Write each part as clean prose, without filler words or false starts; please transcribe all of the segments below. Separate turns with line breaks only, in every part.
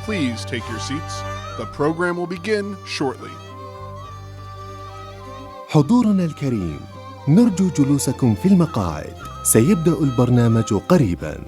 Please take your seats. The program will begin shortly.
حضورنا الكريم، نرجو جلوسكم في المقاعد. سيبدأ البرنامج قريباً.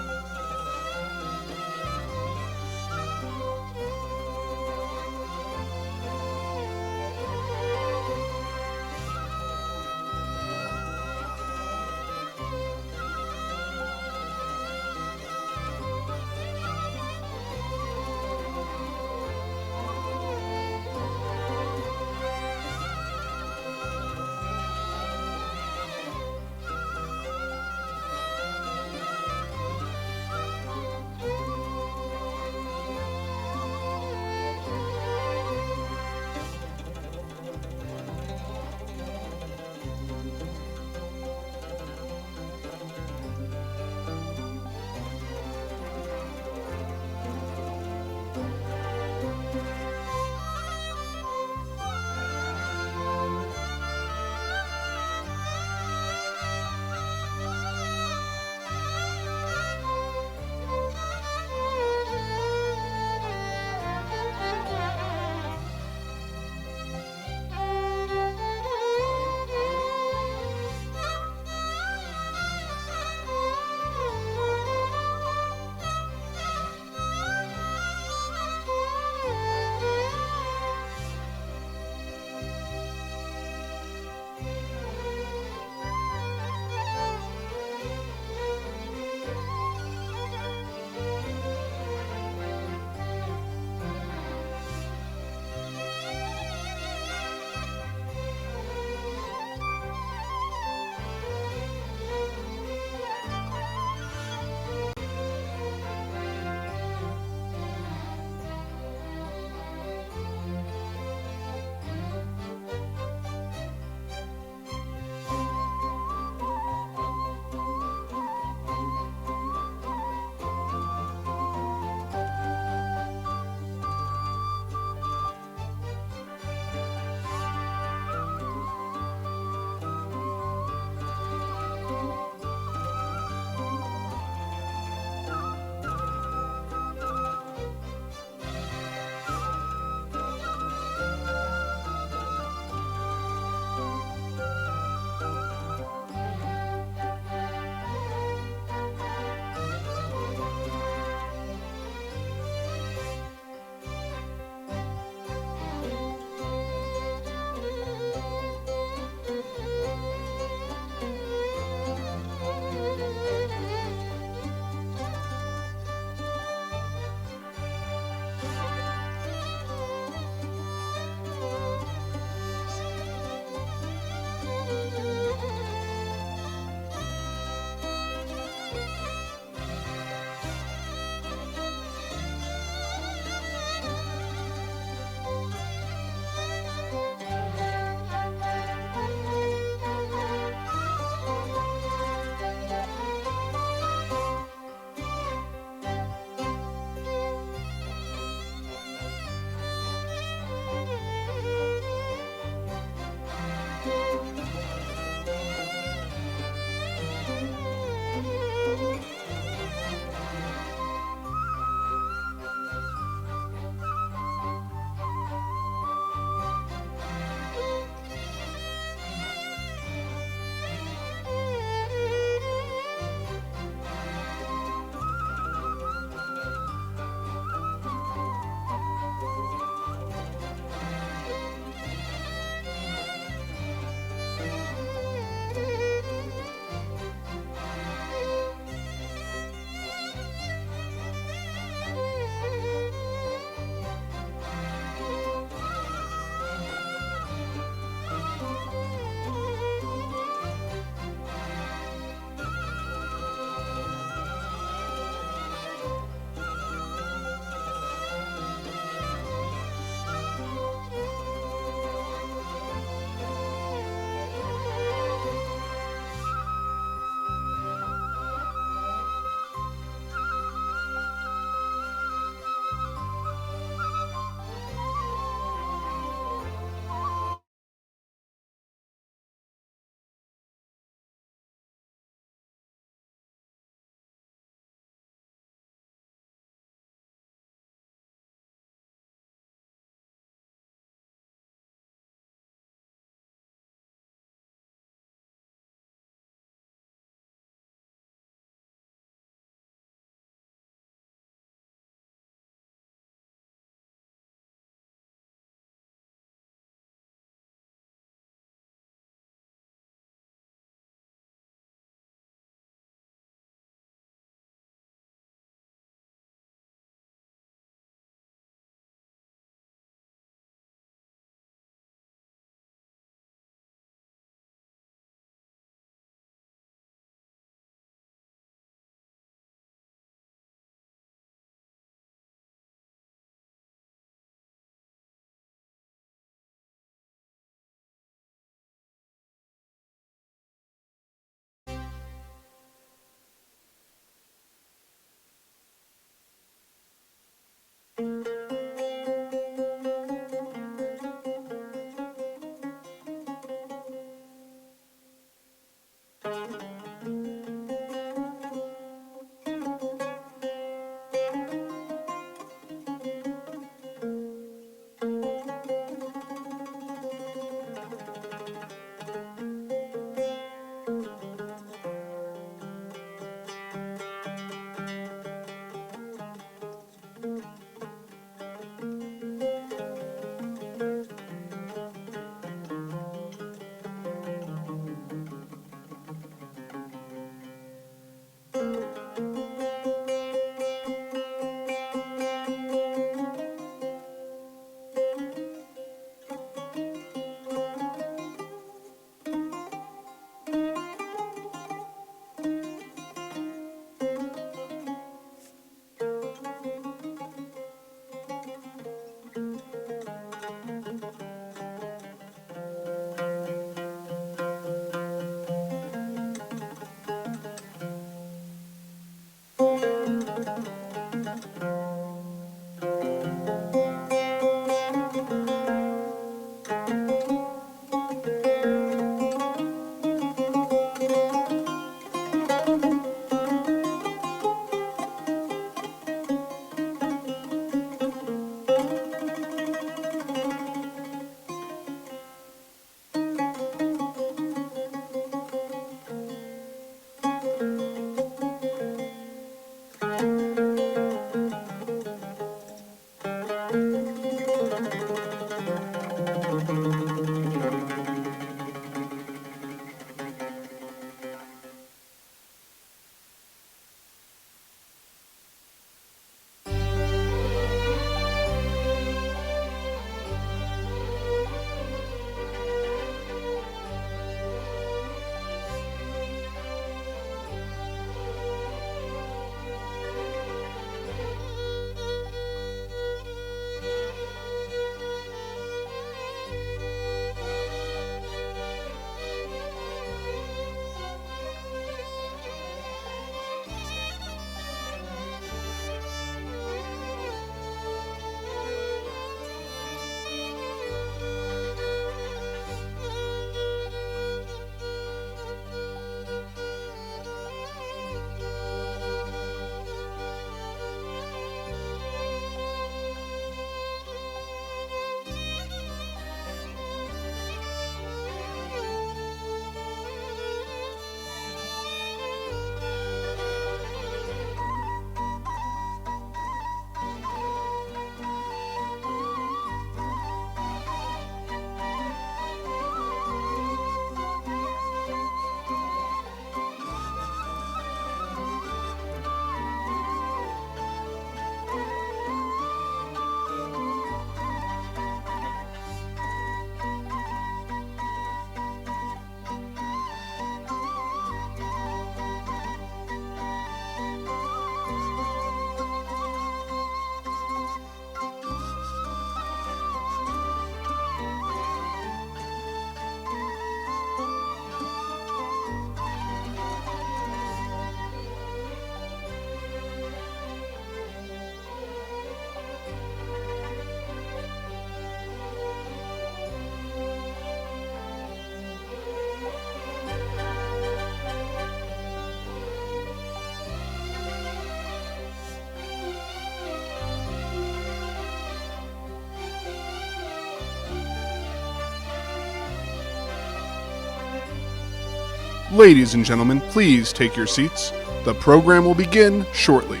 Ladies and gentlemen, please take your seats. The program will begin shortly.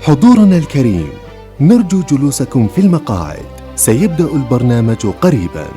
حضورنا الكريم، نرجو جلوسكم في المقاعد. سيبدأ البرنامج قريباً.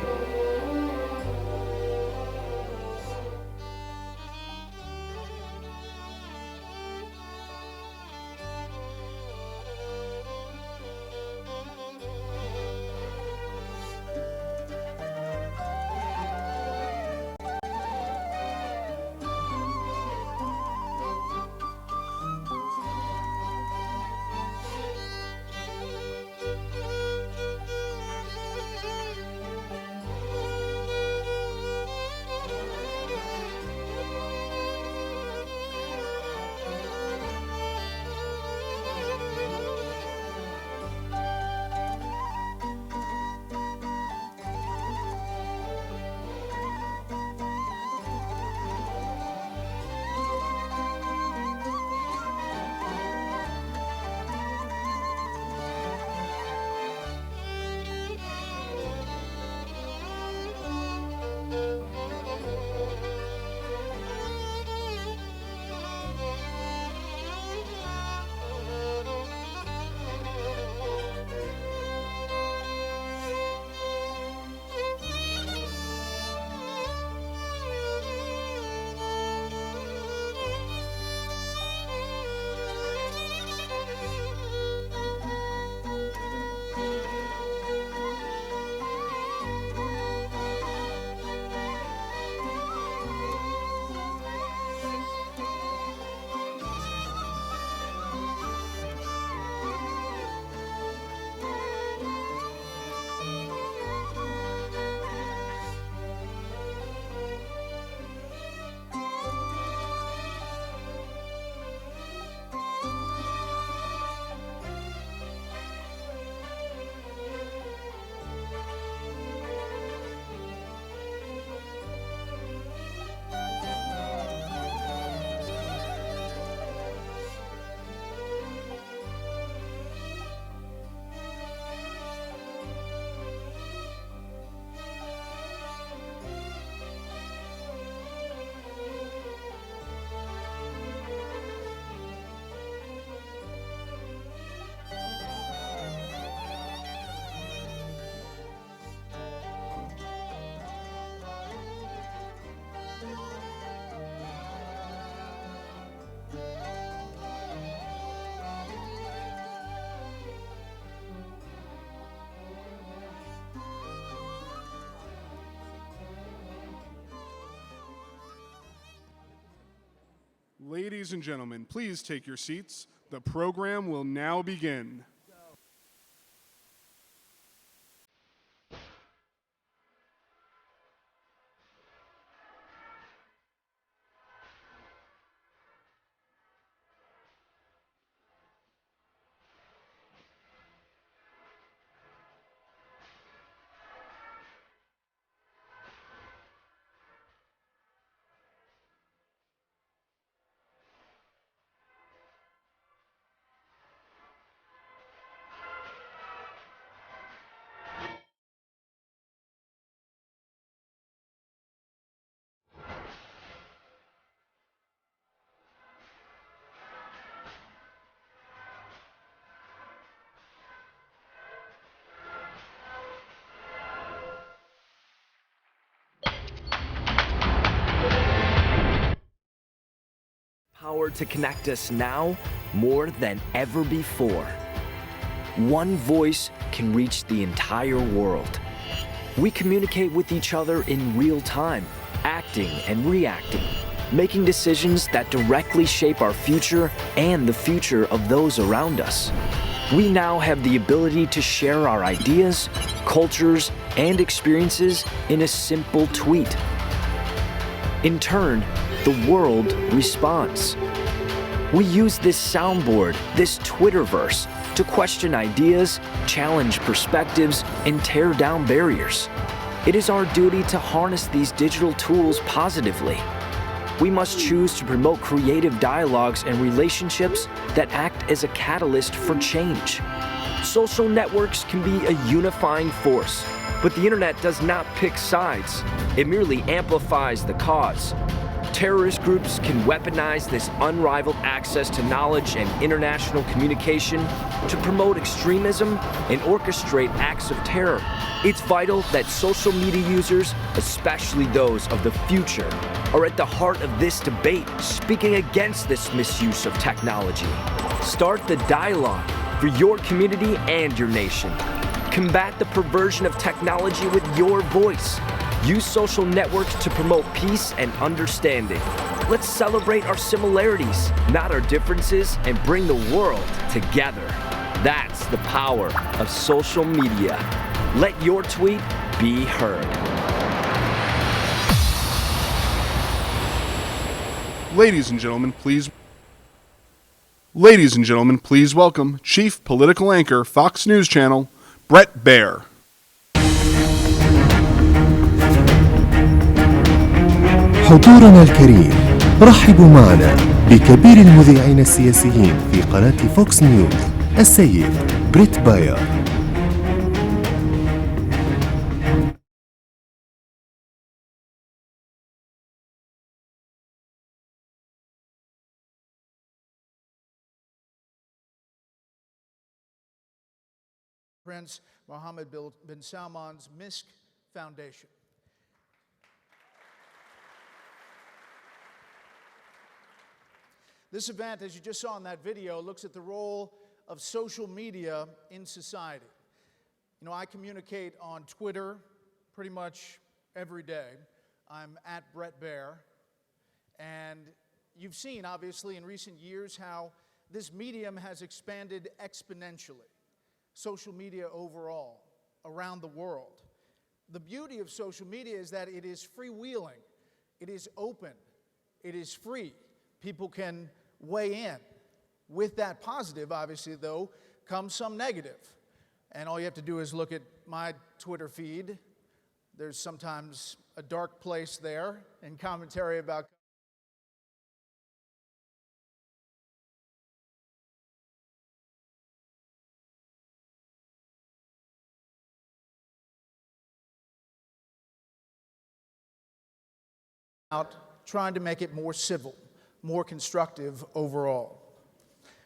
Ladies and gentlemen, please take your seats. The program will now begin.
Power to connect us now more than ever before. One voice can reach the entire world. We communicate with each other in real time, acting and reacting, making decisions that directly shape our future and the future of those around us. We now have the ability to share our ideas, cultures, and experiences in a simple tweet. In turn, the world responds. We use this soundboard, this Twitterverse, to question ideas, challenge perspectives, and tear down barriers. It is our duty to harness these digital tools positively. We must choose to promote creative dialogues and relationships that act as a catalyst for change. Social networks can be a unifying force, but the internet does not pick sides. It merely amplifies the cause. Terrorist groups can weaponize this unrivaled access to knowledge and international communication to promote extremism and orchestrate acts of terror. It's vital that social media users, especially those of the future, are at the heart of this debate, speaking against this misuse of technology. Start the dialogue for your community and your nation. Combat the perversion of technology with your voice. Use social networks to promote peace and understanding. Let's celebrate our similarities, not our differences, and bring the world together. That's the power of social media. Let your tweet be heard.
Ladies and gentlemen, please welcome Chief Political Anchor, Fox News Channel, Bret Baier.
حضورنا الكريم، رحبوا معنا بكبير المذيعين السياسيين في قناة فوكس نيوز، السيد بريت باير.
Prince Mohammed bin Salman's Misk Foundation. This event, as you just saw in that video, looks at the role of social media in society. You know, I communicate on Twitter pretty much every day. I'm at Bret Baier. And you've seen, obviously, in recent years how this medium has expanded exponentially. Social media overall, around the world. The beauty of social media is that it is freewheeling. It is open. It is free. People can weigh in. With that positive, obviously, though, comes some negative. And all you have to do is look at my Twitter feed. There's sometimes a dark place there and commentary about trying to make it more civil, more constructive overall.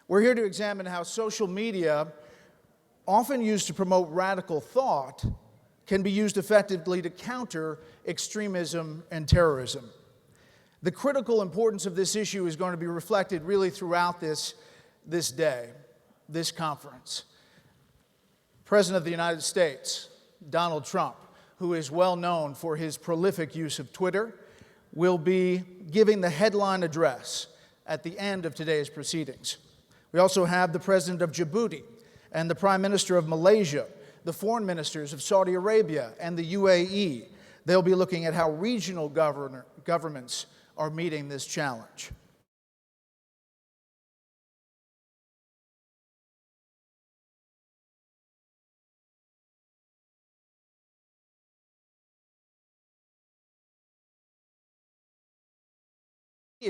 We're here to examine how social media, often used to promote radical thought, can be used effectively to counter extremism and terrorism. The critical importance of this issue is going to be reflected really throughout this day, this conference. President of the United States, Donald Trump, who is well known for his prolific use of Twitter, will be giving the headline address at the end of today's proceedings. We also have the President of Djibouti and the Prime Minister of Malaysia, the foreign ministers of Saudi Arabia and the UAE. They'll be looking at how regional governments are meeting this challenge.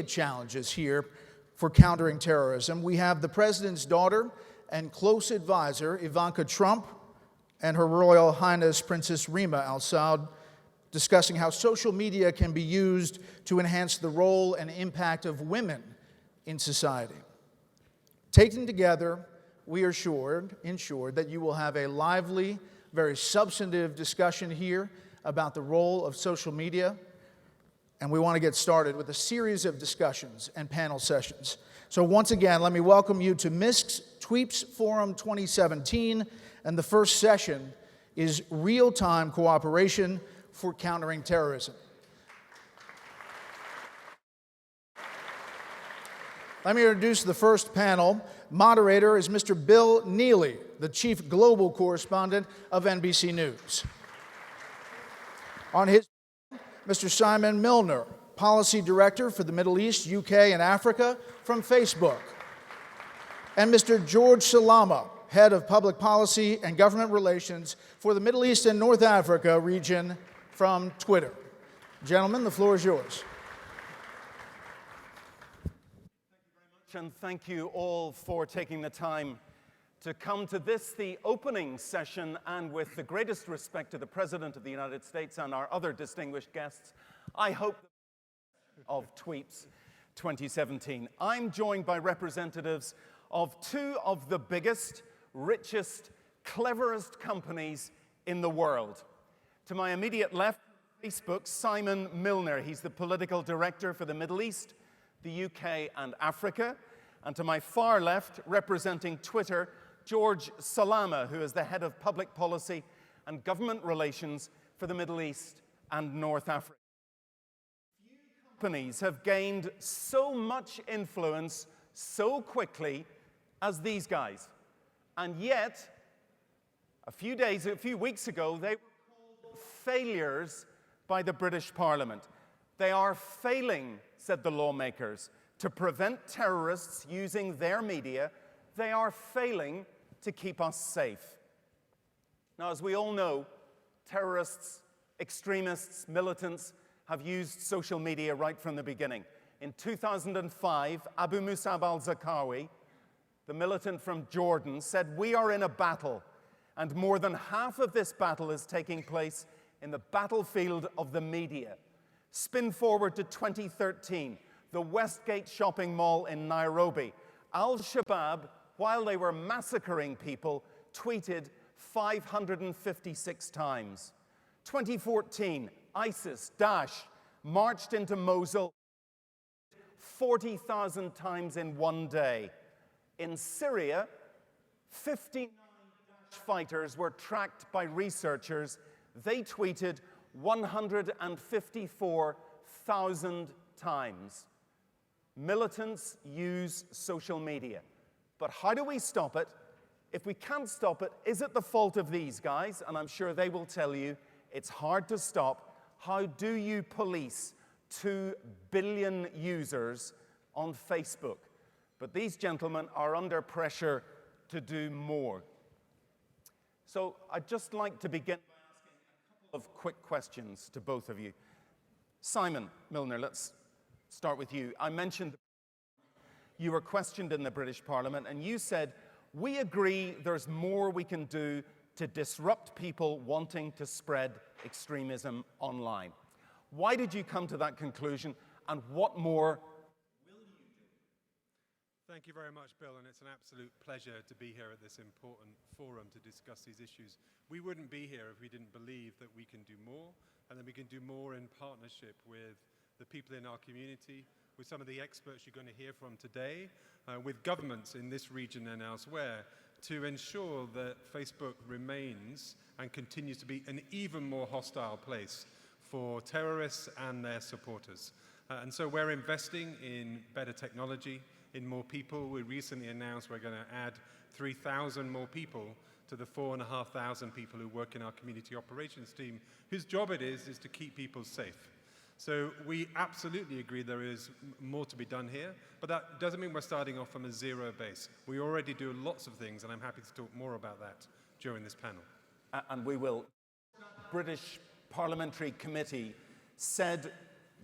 Challenges here for countering terrorism. We have the President's daughter and close advisor, Ivanka Trump, and Her Royal Highness Princess Rima Al Saud, discussing how social media can be used to enhance the role and impact of women in society. Taken together, we are ensured that you will have a lively, very substantive discussion here about the role of social media. And we want to get started with a series of discussions and panel sessions. So once again, let me welcome you to Misk's Tweeps Forum 2017. And the first session is Real-Time Cooperation for Countering Terrorism. Let me introduce the first panel. Moderator is Mr. Bill Neely, the Chief Global Correspondent of NBC News. On his Mr. Simon Milner, Policy Director for the Middle East, UK, and Africa from Facebook. And Mr. George Salama, Head of Public Policy and Government Relations for the Middle East and North Africa region from Twitter. Gentlemen, the floor is yours.
And thank you all for taking the time to come to this, the opening session, and with the greatest respect to the President of the United States and our other distinguished guests, I hope of Tweeps 2017. I'm joined by representatives of two of the biggest, richest, cleverest companies in the world. To my immediate left, Facebook, Simon Milner. He's the political director for the Middle East, the UK, and Africa. And to my far left, representing Twitter, George Salama, who is the head of public policy and government relations for the Middle East and North Africa. Few companies have gained so much influence so quickly as these guys. And yet, a few weeks ago, they were called failures by the British Parliament. They are failing, said the lawmakers, to prevent terrorists using their media. They are failing to keep us safe. Now, as we all know, terrorists, extremists, militants have used social media right from the beginning. In 2005, Abu Musab al-Zarqawi, the militant from Jordan, said, "We are in a battle, and more than half of this battle is taking place in the battlefield of the media." Spin forward to 2013, the Westgate shopping mall in Nairobi. Al-Shabaab, while they were massacring people, tweeted 556 times. 2014, ISIS, Daesh, marched into Mosul 40,000 times in one day. In Syria, 59 Daesh fighters were tracked by researchers. They tweeted 154,000 times. Militants use social media. But how do we stop it? If we can't stop it, is it the fault of these guys? And I'm sure they will tell you it's hard to stop. How do you police 2 billion users on Facebook? But these gentlemen are under pressure to do more. So I'd just like to begin by asking a couple of quick questions to both of you. Simon Milner, let's start with you. I mentioned you were questioned in the British Parliament, and you said, "We agree there's more we can do to disrupt people wanting to spread extremism online." Why did you come to that conclusion, and what more will you do?
Thank you very much, Bill, and it's an absolute pleasure to be here at this important forum to discuss these issues. We wouldn't be here if we didn't believe that we can do more, and that we can do more in partnership with the people in our community, with some of the experts you're going to hear from today, with governments in this region and elsewhere, to ensure that Facebook remains and continues to be an even more hostile place for terrorists and their supporters. And so we're investing in better technology, in more people. We recently announced we're going to add 3,000 more people to the 4,500 people who work in our community operations team, whose job it is to keep people safe. So we absolutely agree there is more to be done here, but that doesn't mean we're starting off from a zero base. We already do lots of things, and I'm happy to talk more about that during this panel.
And we will. British Parliamentary Committee said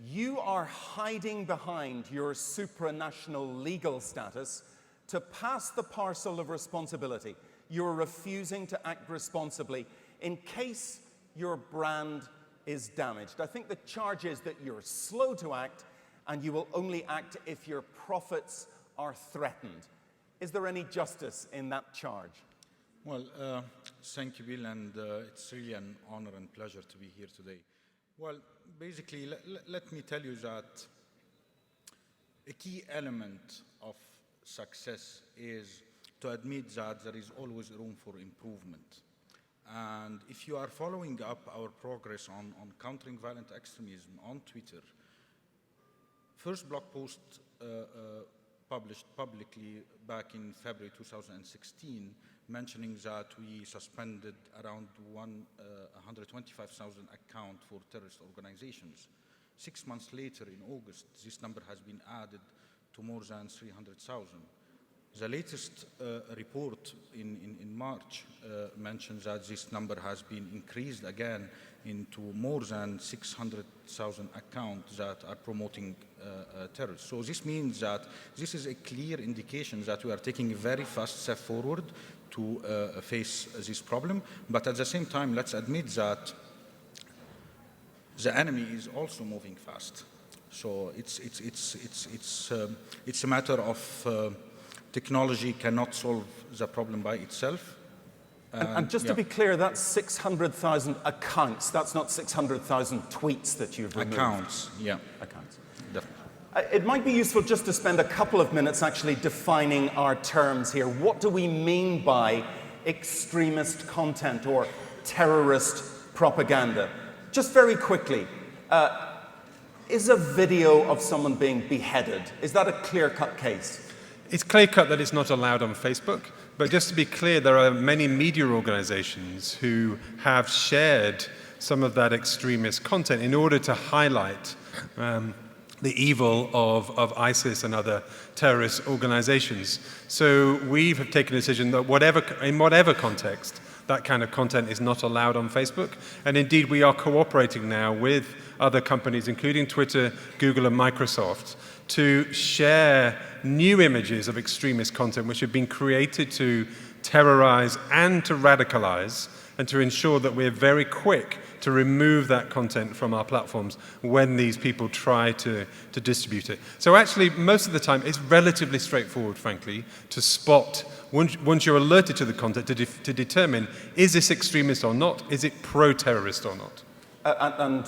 you are hiding behind your supranational legal status to pass the parcel of responsibility. You're refusing to act responsibly in case your brand is damaged. I think the charge is that you're slow to act and you will only act if your profits are threatened. Is there any justice in that charge?
Well, thank you, Bill, and it's really an honor and pleasure to be here today. Well, basically, let me tell you that a key element of success is to admit that there is always room for improvement. And if you are following up our progress on countering violent extremism on Twitter, first blog post published publicly back in February 2016, mentioning that we suspended around 125,000 accounts for terrorist organizations. 6 months later, in August, this number has been added to more than 300,000. The latest report in March mentions that this number has been increased again into more than 600,000 accounts that are promoting terrorism. So this means that this is a clear indication that we are taking a very fast step forward to face this problem. But at the same time, let's admit that the enemy is also moving fast. So it's a matter of technology cannot solve the problem by itself.
And just to be clear, that's 600,000 accounts. That's not 600,000 tweets that you've removed.
Accounts, yeah.
Accounts.
Definitely.
It might be useful just to spend a couple of minutes actually defining our terms here. What do we mean by extremist content or terrorist propaganda? Just very quickly, is a video of someone being beheaded, is that a clear-cut case?
It's clear-cut that it's not allowed on Facebook, but just to be clear, there are many media organizations who have shared some of that extremist content in order to highlight the evil of ISIS and other terrorist organizations. So we have taken a decision that in whatever context, that kind of content is not allowed on Facebook. And indeed, we are cooperating now with other companies, including Twitter, Google, and Microsoft, to share new images of extremist content which have been created to terrorize and to radicalize, and to ensure that we're very quick to remove that content from our platforms when these people try to distribute it. So actually, most of the time, it's relatively straightforward, frankly, to spot, once you're alerted to the content, to determine, is this extremist or not? Is it pro-terrorist or not?
And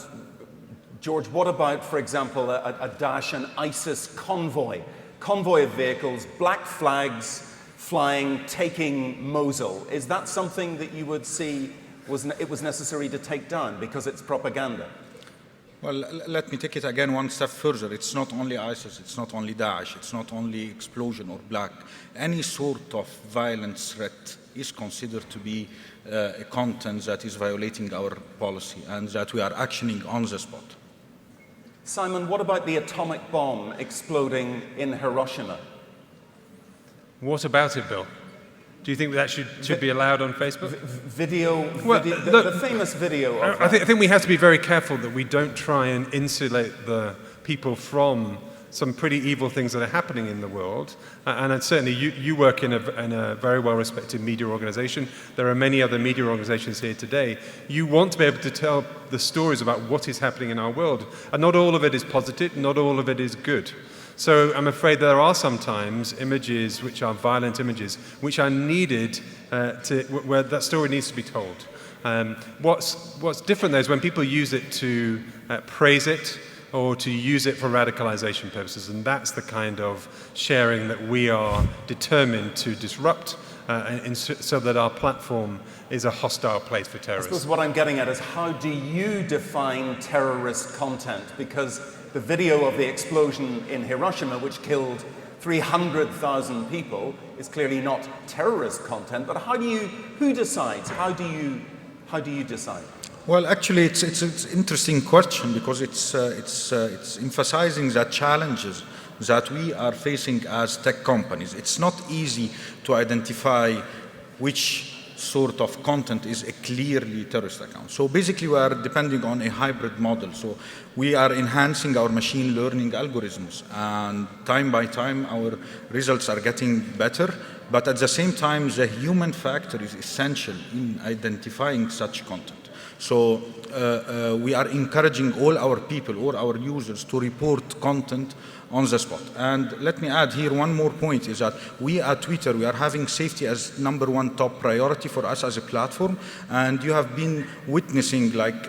George, what about, for example, a Daesh and ISIS convoy of vehicles, black flags flying, taking Mosul? Is that something that you would see it was necessary to take down because it's propaganda?
Well, let me take it again one step further. It's not only ISIS, it's not only Daesh, it's not only explosion or black. Any sort of violent threat is considered to be a content that is violating our policy and that we are actioning on the spot.
Simon, what about the atomic bomb exploding in Hiroshima?
What about it, Bill? Do you think that should be allowed on Facebook?
The famous video of
I think we have to be very careful that we don't try and insulate the people from some pretty evil things that are happening in the world. And certainly you work in a very well-respected media organization. There are many other media organizations here today. You want to be able to tell the stories about what is happening in our world. And not all of it is positive, not all of it is good. So I'm afraid there are sometimes images which are violent images, which are needed where that story needs to be told. What's different though is when people use it to praise it or to use it for radicalization purposes, and that's the kind of sharing that we are determined to disrupt so that our platform is a hostile place for terrorists.
I suppose what I'm getting at is, how do you define terrorist content? Because the video of the explosion in Hiroshima, which killed 300,000 people, is clearly not terrorist content. But who decides? How do you decide?
Well, actually, it's an interesting question because it's emphasizing the challenges that we are facing as tech companies. It's not easy to identify which sort of content is a clearly terrorist account. So basically we are depending on a hybrid model. So we are enhancing our machine learning algorithms, and time by time our results are getting better, but at the same time the human factor is essential in identifying such content. So we are encouraging all our people, all our users to report content on the spot. And let me add here one more point is that we at Twitter, we are having safety as #1 top priority for us as a platform. And you have been witnessing like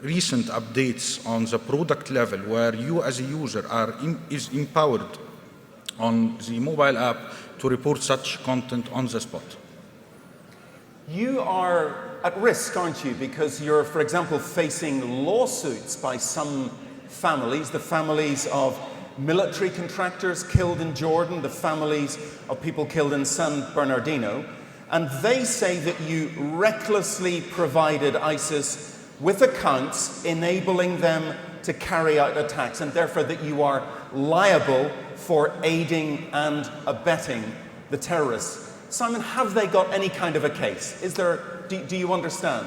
recent updates on the product level where you as a user is empowered on the mobile app to report such content on the spot.
You are at risk, aren't you? Because you're, for example, facing lawsuits by some families, the families of military contractors killed in Jordan, the families of people killed in San Bernardino, and they say that you recklessly provided ISIS with accounts enabling them to carry out attacks, and therefore that you are liable for aiding and abetting the terrorists. Simon, have they got any kind of a case? Do you understand?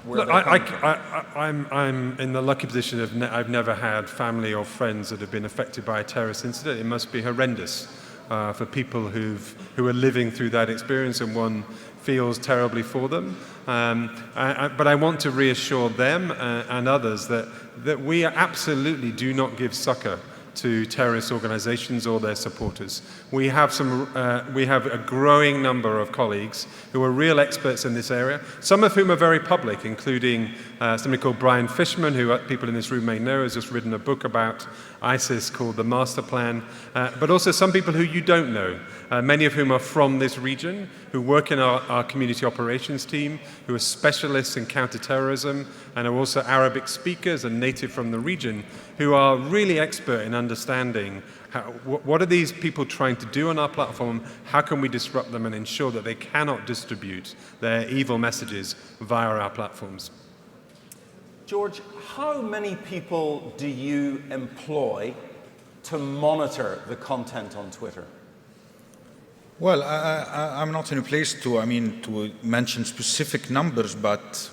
Look, I'm in the lucky position of I've never had family or friends that have been affected by a terrorist incident. It must be horrendous for people who are living through that experience, and one feels terribly for them. But I want to reassure them and others that we absolutely do not give succor to terrorist organizations or their supporters. We have a growing number of colleagues who are real experts in this area, some of whom are very public, including somebody called Brian Fishman, who people in this room may know, has just written a book about ISIS called The Master Plan, but also some people who you don't know, many of whom are from this region, who work in our community operations team, who are specialists in counterterrorism, and are also Arabic speakers and native from the region, who are really expert in understanding what are these people trying to do on our platform, how can we disrupt them and ensure that they cannot distribute their evil messages via our platforms.
George, how many people do you employ to monitor the content on Twitter?
Well, I'm not in a place to mention specific numbers, but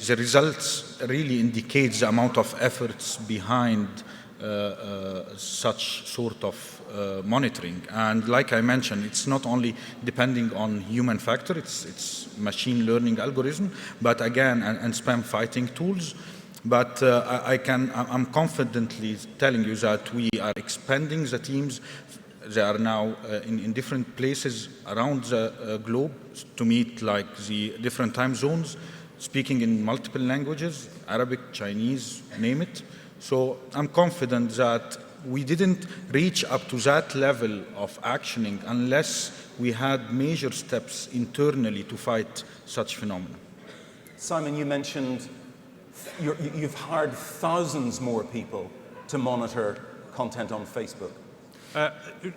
the results really indicate the amount of efforts behind such sort of monitoring. And like I mentioned, it's not only depending on human factor, it's machine learning algorithm, but again, and spam fighting tools. But I'm confidently telling you that we are expanding the teams. They are now in different places around the globe to meet like the different time zones, speaking in multiple languages, Arabic, Chinese, name it. So I'm confident that we didn't reach up to that level of actioning unless we had major steps internally to fight such phenomena.
Simon, you mentioned you've hired thousands more people to monitor content on Facebook.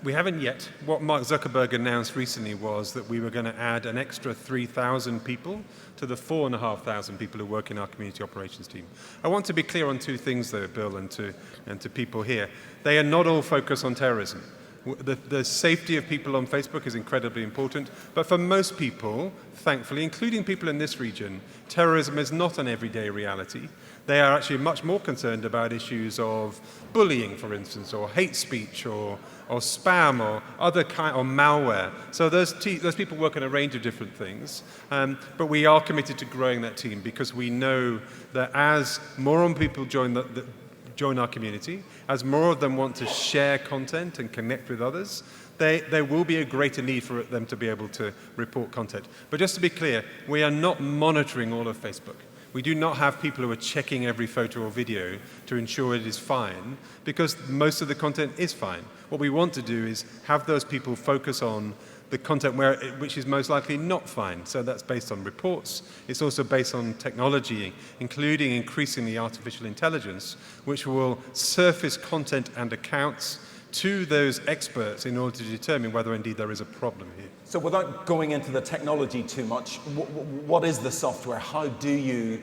We haven't yet. What Mark Zuckerberg announced recently was that we were going to add an extra 3,000 people to the 4,500 people who work in our community operations team. I want to be clear on two things though, Bill, and to people here. They are not all focused on terrorism. The safety of people on Facebook is incredibly important, but for most people, thankfully, including people in this region, terrorism is not an everyday reality. They are actually much more concerned about issues of bullying, for instance, or hate speech, or spam, or other kind, or malware. So those people work on a range of different things, but we are committed to growing that team because we know that as more and more people join our community, as more of them want to share content and connect with others, there will be a greater need for them to be able to report content. But just to be clear, we are not monitoring all of Facebook. We do not have people who are checking every photo or video to ensure it is fine, because most of the content is fine. What we want to do is have those people focus on the content which is most likely not fine. So that's based on reports. It's also based on technology, including increasingly artificial intelligence, which will surface content and accounts to those experts in order to determine whether indeed there is a problem here.
So without going into the technology too much, what is the software? How do you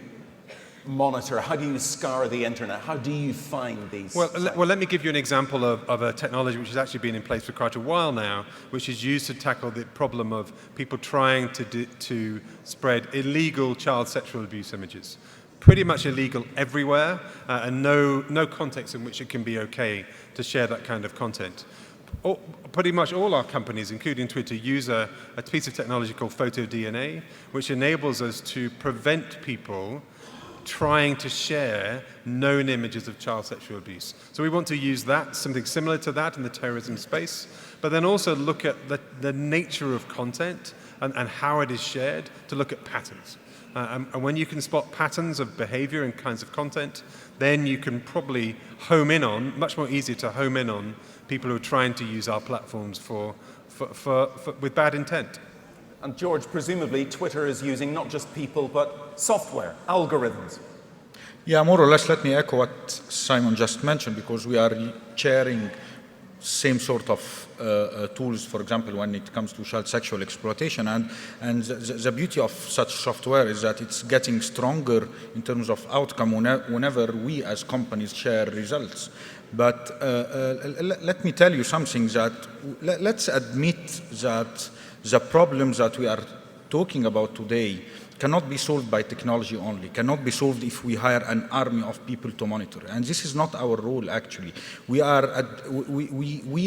monitor? How do you scour the internet? How do you find these?
Well, let me give you an example of a technology which has actually been in place for quite a while now, which is used to tackle the problem of people trying to spread illegal child sexual abuse images. Pretty much illegal everywhere, and no context in which it can be okay to share that kind of content. Pretty much all our companies, including Twitter, use a piece of technology called PhotoDNA, which enables us to prevent people trying to share known images of child sexual abuse. So we want to use that, something similar to that in the terrorism space, but then also look at the nature of content and how it is shared to look at patterns. And when you can spot patterns of behavior and kinds of content, then you can probably home in on, much more easier to home in on people who are trying to use our platforms with bad intent.
And George, presumably Twitter is using not just people, but software, algorithms.
Yeah, more or less, let me echo what Simon just mentioned, because we are sharing same sort of tools, for example, when it comes to child sexual exploitation. And the beauty of such software is that it's getting stronger in terms of outcome whenever we as companies share results. But let me tell you something, that let's admit that the problems that we are talking about today cannot be solved by technology only, cannot be solved if we hire an army of people to monitor. And this is not our role, actually. We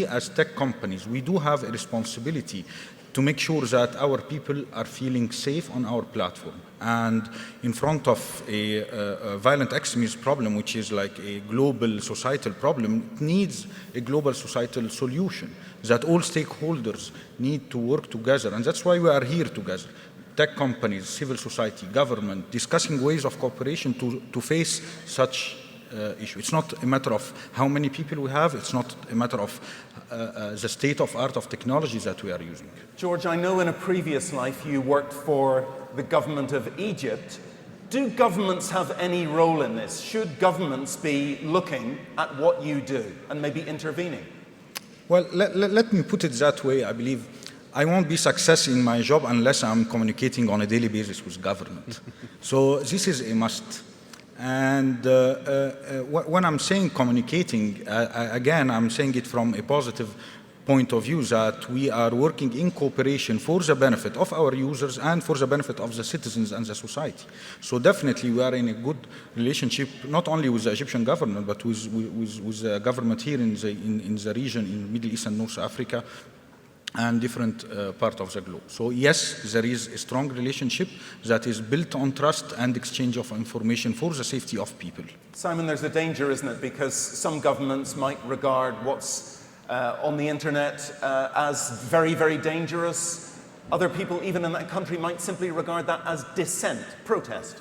as tech companies, we do have a responsibility to make sure that our people are feeling safe on our platform. And in front of a violent extremism problem, which is like a global societal problem, it needs a global societal solution that all stakeholders need to work together. And that's why we are here together. Tech companies, civil society, government, discussing ways of cooperation to face such issue. It's not a matter of how many people we have, it's not a matter of the state of art of technologies that we are using.
George, I know in a previous life you worked for the government of Egypt. Do governments have any role in this? Should governments be looking at what you do and maybe intervening?
Well, let me put it that way. I believe I won't be success in my job unless I'm communicating on a daily basis with government. So this is a must. And when I'm saying communicating, again, I'm saying it from a positive point of view, that we are working in cooperation for the benefit of our users and for the benefit of the citizens and the society. So definitely we are in a good relationship, not only with the Egyptian government, but with the government here in the region, in Middle East and North Africa, and different part of the globe. So yes, there is a strong relationship that is built on trust and exchange of information for the safety of people.
Simon, there's a danger, isn't it? Because some governments might regard what's on the internet as very, very dangerous. Other people, even in that country, might simply regard that as dissent, protest.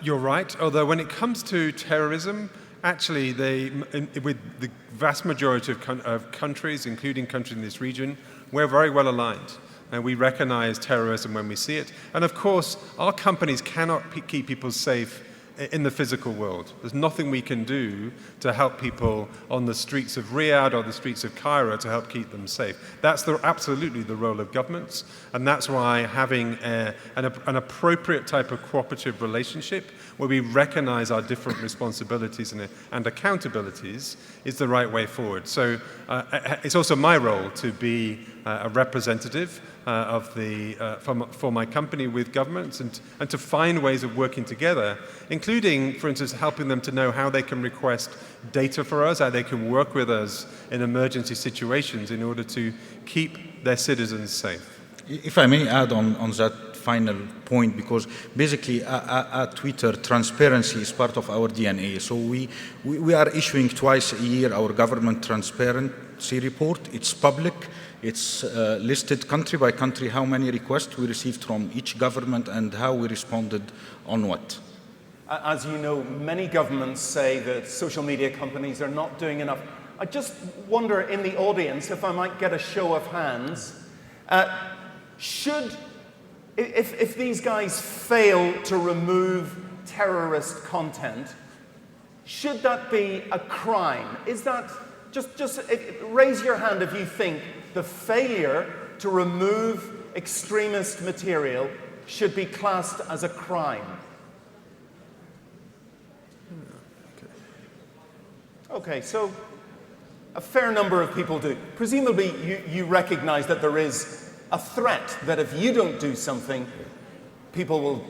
You're right, although when it comes to terrorism, actually, with the vast majority of countries, including countries in this region, we're very well aligned. And we recognize terrorism when we see it. And of course, our companies cannot keep people safe in the physical world. There's nothing we can do to help people on the streets of Riyadh or the streets of Cairo to help keep them safe. That's absolutely the role of governments, and that's why having an appropriate type of cooperative relationship where we recognize our different responsibilities and accountabilities is the right way forward. So it's also my role to be a representative for my company with governments and to find ways of working together, including, for instance, helping them to know how they can request data for us, how they can work with us in emergency situations in order to keep their citizens safe.
If I may add on that final point, because basically at Twitter, transparency is part of our DNA. So we are issuing twice a year our government transparency report. It's public. It's listed country by country, how many requests we received from each government and how we responded on what.
As you know, many governments say that social media companies are not doing enough. I just wonder in the audience if I might get a show of hands. If these guys fail to remove terrorist content, should that be a crime? Is that, just raise your hand if you think the failure to remove extremist material should be classed as a crime. Okay, so a fair number of people do. Presumably you recognize that there is a threat that if you don't do something, people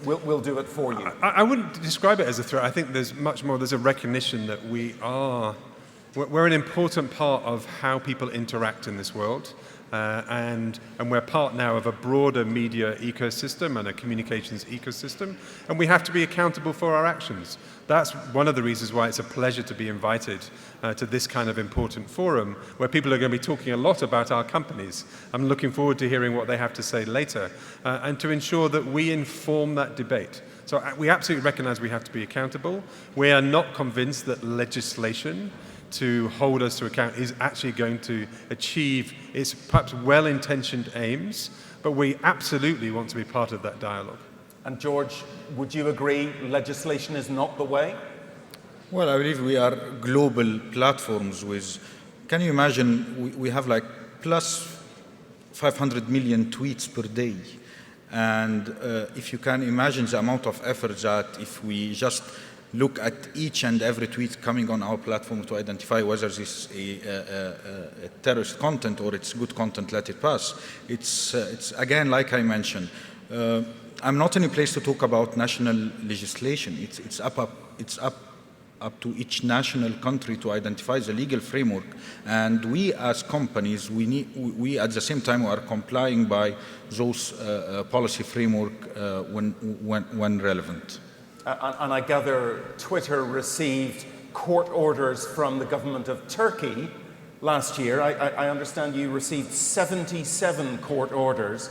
will do it for you.
I wouldn't describe it as a threat. I think there's much more, there's a recognition that we're an important part of how people interact in this world. And we're part now of a broader media ecosystem and a communications ecosystem, and we have to be accountable for our actions. That's one of the reasons why it's a pleasure to be invited to this kind of important forum, where people are going to be talking a lot about our companies. I'm looking forward to hearing what they have to say later, and to ensure that we inform that debate. So we absolutely recognize we have to be accountable. We are not convinced that legislation to hold us to account is actually going to achieve its perhaps well-intentioned aims, but we absolutely want to be part of that dialogue.
And George, would you agree legislation is not the way?
Well, I believe we are global platforms with, can you imagine, we have like plus 500 million tweets per day. And if you can imagine the amount of effort that if we just look at each and every tweet coming on our platform to identify whether this is a terrorist content or it's good content, let it pass. It's again, like I mentioned, I'm not in a place to talk about national legislation. It's up to each national country to identify the legal framework. And we as companies, we at the same time are complying by those policy framework when relevant.
And I gather Twitter received court orders from the government of Turkey last year. I understand you received 77 court orders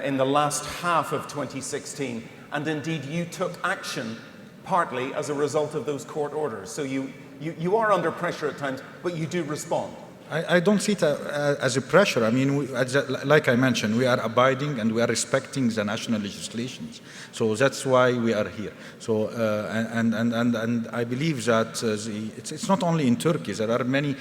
in the last half of 2016, and indeed you took action partly as a result of those court orders. So you are under pressure at times, but you do respond.
I don't see it as a pressure. I mean, like I mentioned, we are abiding and we are respecting the national legislations. So that's why we are here. So and I believe that it's not only in Turkey. There are many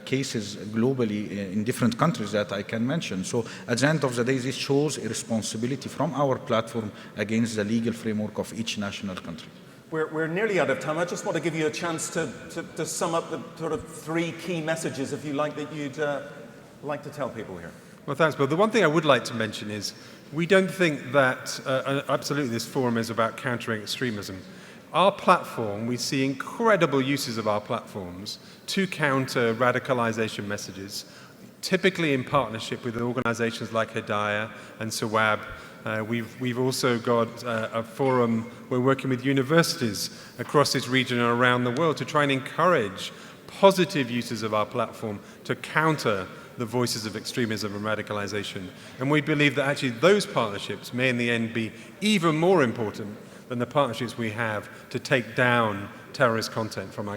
cases globally in different countries that I can mention. So at the end of the day, this shows a responsibility from our platform against the legal framework of each national country.
We're nearly out of time. I just want to give you a chance to sum up the sort of three key messages, if you like, that you'd like to tell people here.
Well, thanks, Bill. The one thing I would like to mention is we don't think that absolutely this forum is about countering extremism. Our platform, we see incredible uses of our platforms to counter radicalization messages, typically in partnership with organizations like Hidayah and Sawab. We've also got a forum, we're working with universities across this region and around the world to try and encourage positive uses of our platform to counter the voices of extremism and radicalization. And we believe that actually those partnerships may in the end be even more important than the partnerships we have to take down terrorist content from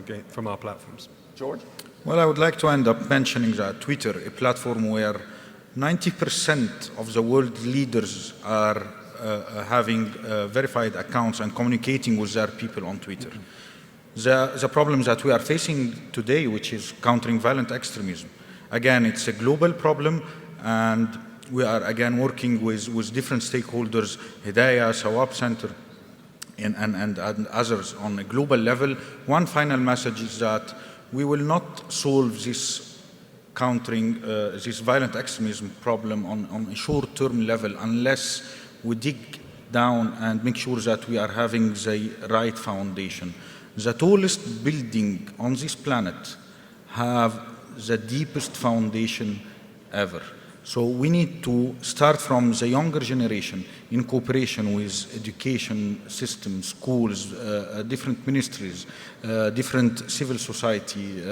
our platforms.
George?
Well, I would like to end up mentioning that Twitter, a platform where 90% of the world leaders are having verified accounts and communicating with their people on Twitter. The problem that we are facing today, which is countering violent extremism, again, it's a global problem, and we are again working with different stakeholders, Hidayah, Sawab Center, and others on a global level. One final message is that we will not solve this countering this violent extremism problem on a short-term level unless we dig down and make sure that we are having the right foundation. The tallest building on this planet have the deepest foundation ever. So we need to start from the younger generation in cooperation with education systems, schools, different ministries, different civil society.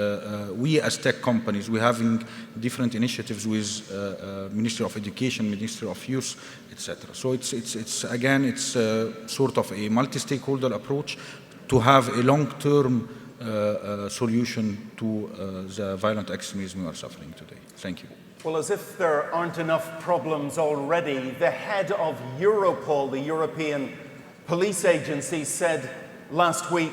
We as tech companies, we're having different initiatives with Ministry of Education, Ministry of Youth, etc. So it's again, it's sort of a multi-stakeholder approach to have a long-term solution to the violent extremism we are suffering today. Thank you.
Well, as if there aren't enough problems already, the head of Europol, the European police agency, said last week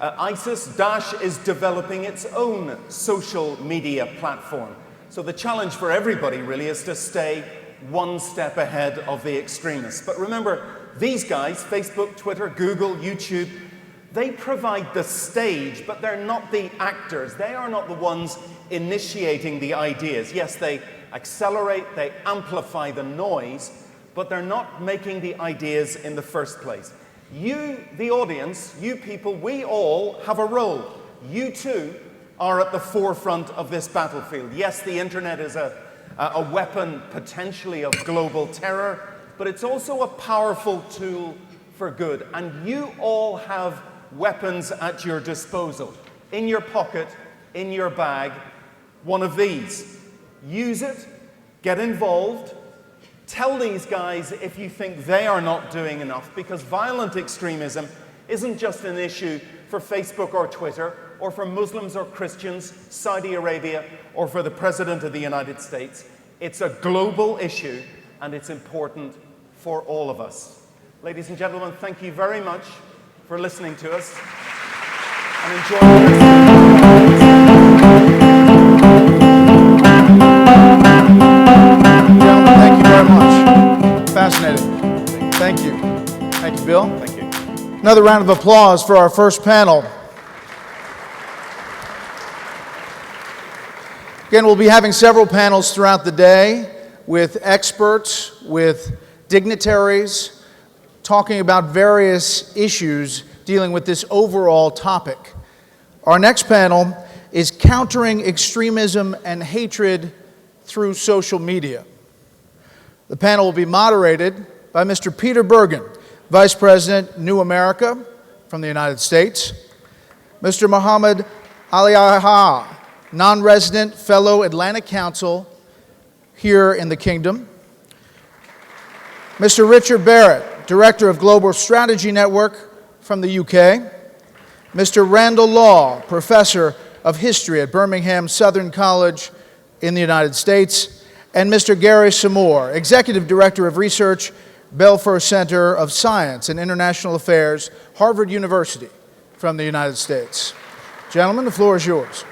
ISIS-Daesh is developing its own social media platform. So the challenge for everybody really is to stay one step ahead of the extremists. But remember, these guys, Facebook, Twitter, Google, YouTube, they provide the stage, but they're not the actors. They are not the ones initiating the ideas. Yes, they accelerate, they amplify the noise, but they're not making the ideas in the first place. You, the audience, you people, we all have a role. You too are at the forefront of this battlefield. Yes, the internet is a weapon potentially of global terror, but it's also a powerful tool for good. And you all have weapons at your disposal. In your pocket, in your bag, one of these. Use it, get involved, tell these guys if you think they are not doing enough, because violent extremism isn't just an issue for Facebook or Twitter, or for Muslims or Christians, Saudi Arabia, or for the President of the United States. It's a global issue, and it's important for all of us. Ladies and gentlemen, thank you very much for listening to us, and enjoy
Thank you very much. Fascinating. Thank you. Thank you, Bill.
Thank you.
Another round of applause for our first panel. Again, we'll be having several panels throughout the day with experts, with dignitaries, talking about various issues dealing with this overall topic. Our next panel is Countering Extremism and Hatred Through Social Media. The panel will be moderated by Mr. Peter Bergen, Vice President, New America from the United States, Mr. Muhammad Aliaha, non-resident fellow Atlantic Council here in the Kingdom, Mr. Richard Barrett, Director of Global Strategy Network from the UK, Mr. Randall Law, Professor of History at Birmingham Southern College in the United States, and Mr. Gary Samore, Executive Director of Research, Belfer Center of Science and International Affairs, Harvard University from the United States. Gentlemen, the floor is yours.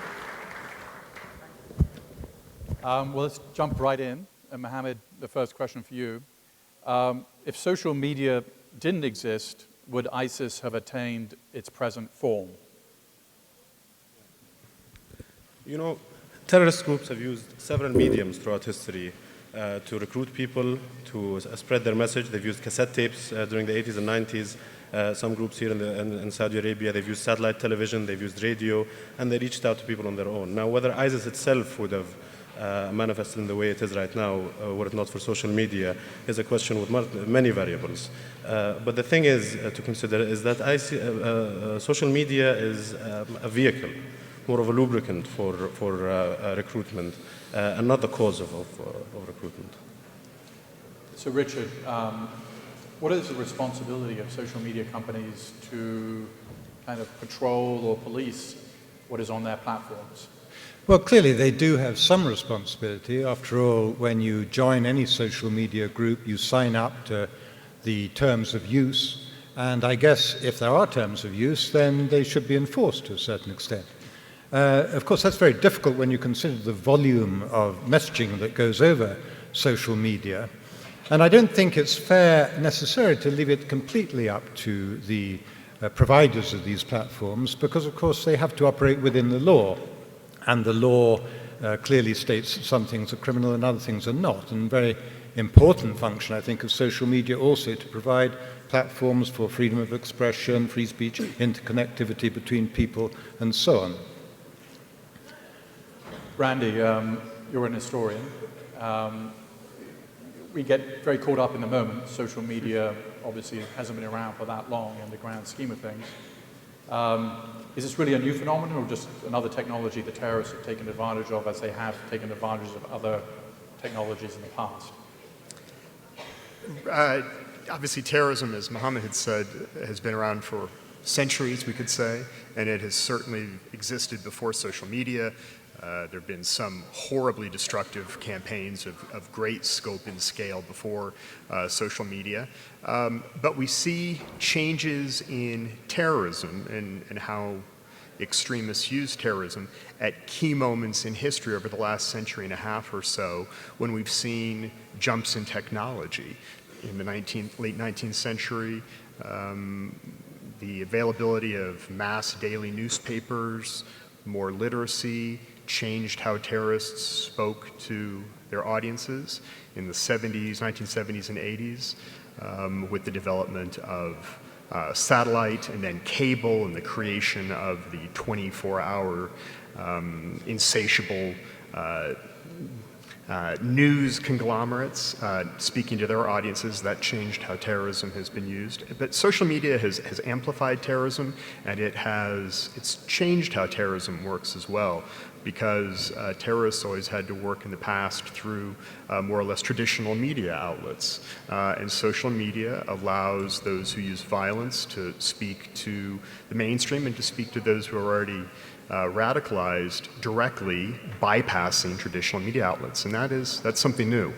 Well, let's jump right in. And Mohammed, the first question for you. If social media didn't exist, would ISIS have attained its present form?
You know, terrorist groups have used several mediums throughout history to recruit people, to spread their message. They've used cassette tapes during the 80s and 90s. Some groups here in Saudi Arabia, they've used satellite television, they've used radio, and they reached out to people on their own. Now, whether ISIS itself would have manifested in the way it is right now, were it not for social media, is a question with many variables. But the thing is to consider is that social media is a vehicle, more of a lubricant for recruitment, and not the cause of recruitment.
So Richard, what is the responsibility of social media companies to kind of patrol or police what is on their platforms?
Well, clearly they do have some responsibility. After all, when you join any social media group, you sign up to the terms of use, and I guess if there are terms of use, then they should be enforced to a certain extent. Of course, that's very difficult when you consider the volume of messaging that goes over social media, and I don't think it's fair necessarily to leave it completely up to the providers of these platforms, because of course they have to operate within the law. And the law clearly states that some things are criminal and other things are not. And very important function, I think, of social media also to provide platforms for freedom of expression, free speech, interconnectivity between people, and so on.
Randy, you're an historian. We get very caught up in the moment. Social media obviously hasn't been around for that long in the grand scheme of things. Is this really a new phenomenon, or just another technology the terrorists have taken advantage of, as they have taken advantage of other technologies in the past?
Obviously, terrorism, as Mohammed had said, has been around for centuries, we could say, and it has certainly existed before social media. There have been some horribly destructive campaigns of great scope and scale before social media. But we see changes in terrorism and how extremists use terrorism at key moments in history over the last century and a half or so, when we've seen jumps in technology. In the late 19th century, the availability of mass daily newspapers, more literacy, changed how terrorists spoke to their audiences. In the 70s, 1970s and 80s, with the development of satellite and then cable and the creation of the 24-hour insatiable news conglomerates speaking to their audiences, that changed how terrorism has been used. But social media has amplified terrorism, and it's changed how terrorism works as well, because terrorists always had to work in the past through more or less traditional media outlets. And social media allows those who use violence to speak to the mainstream and to speak to those who are already radicalized directly, bypassing traditional media outlets. And that's something new.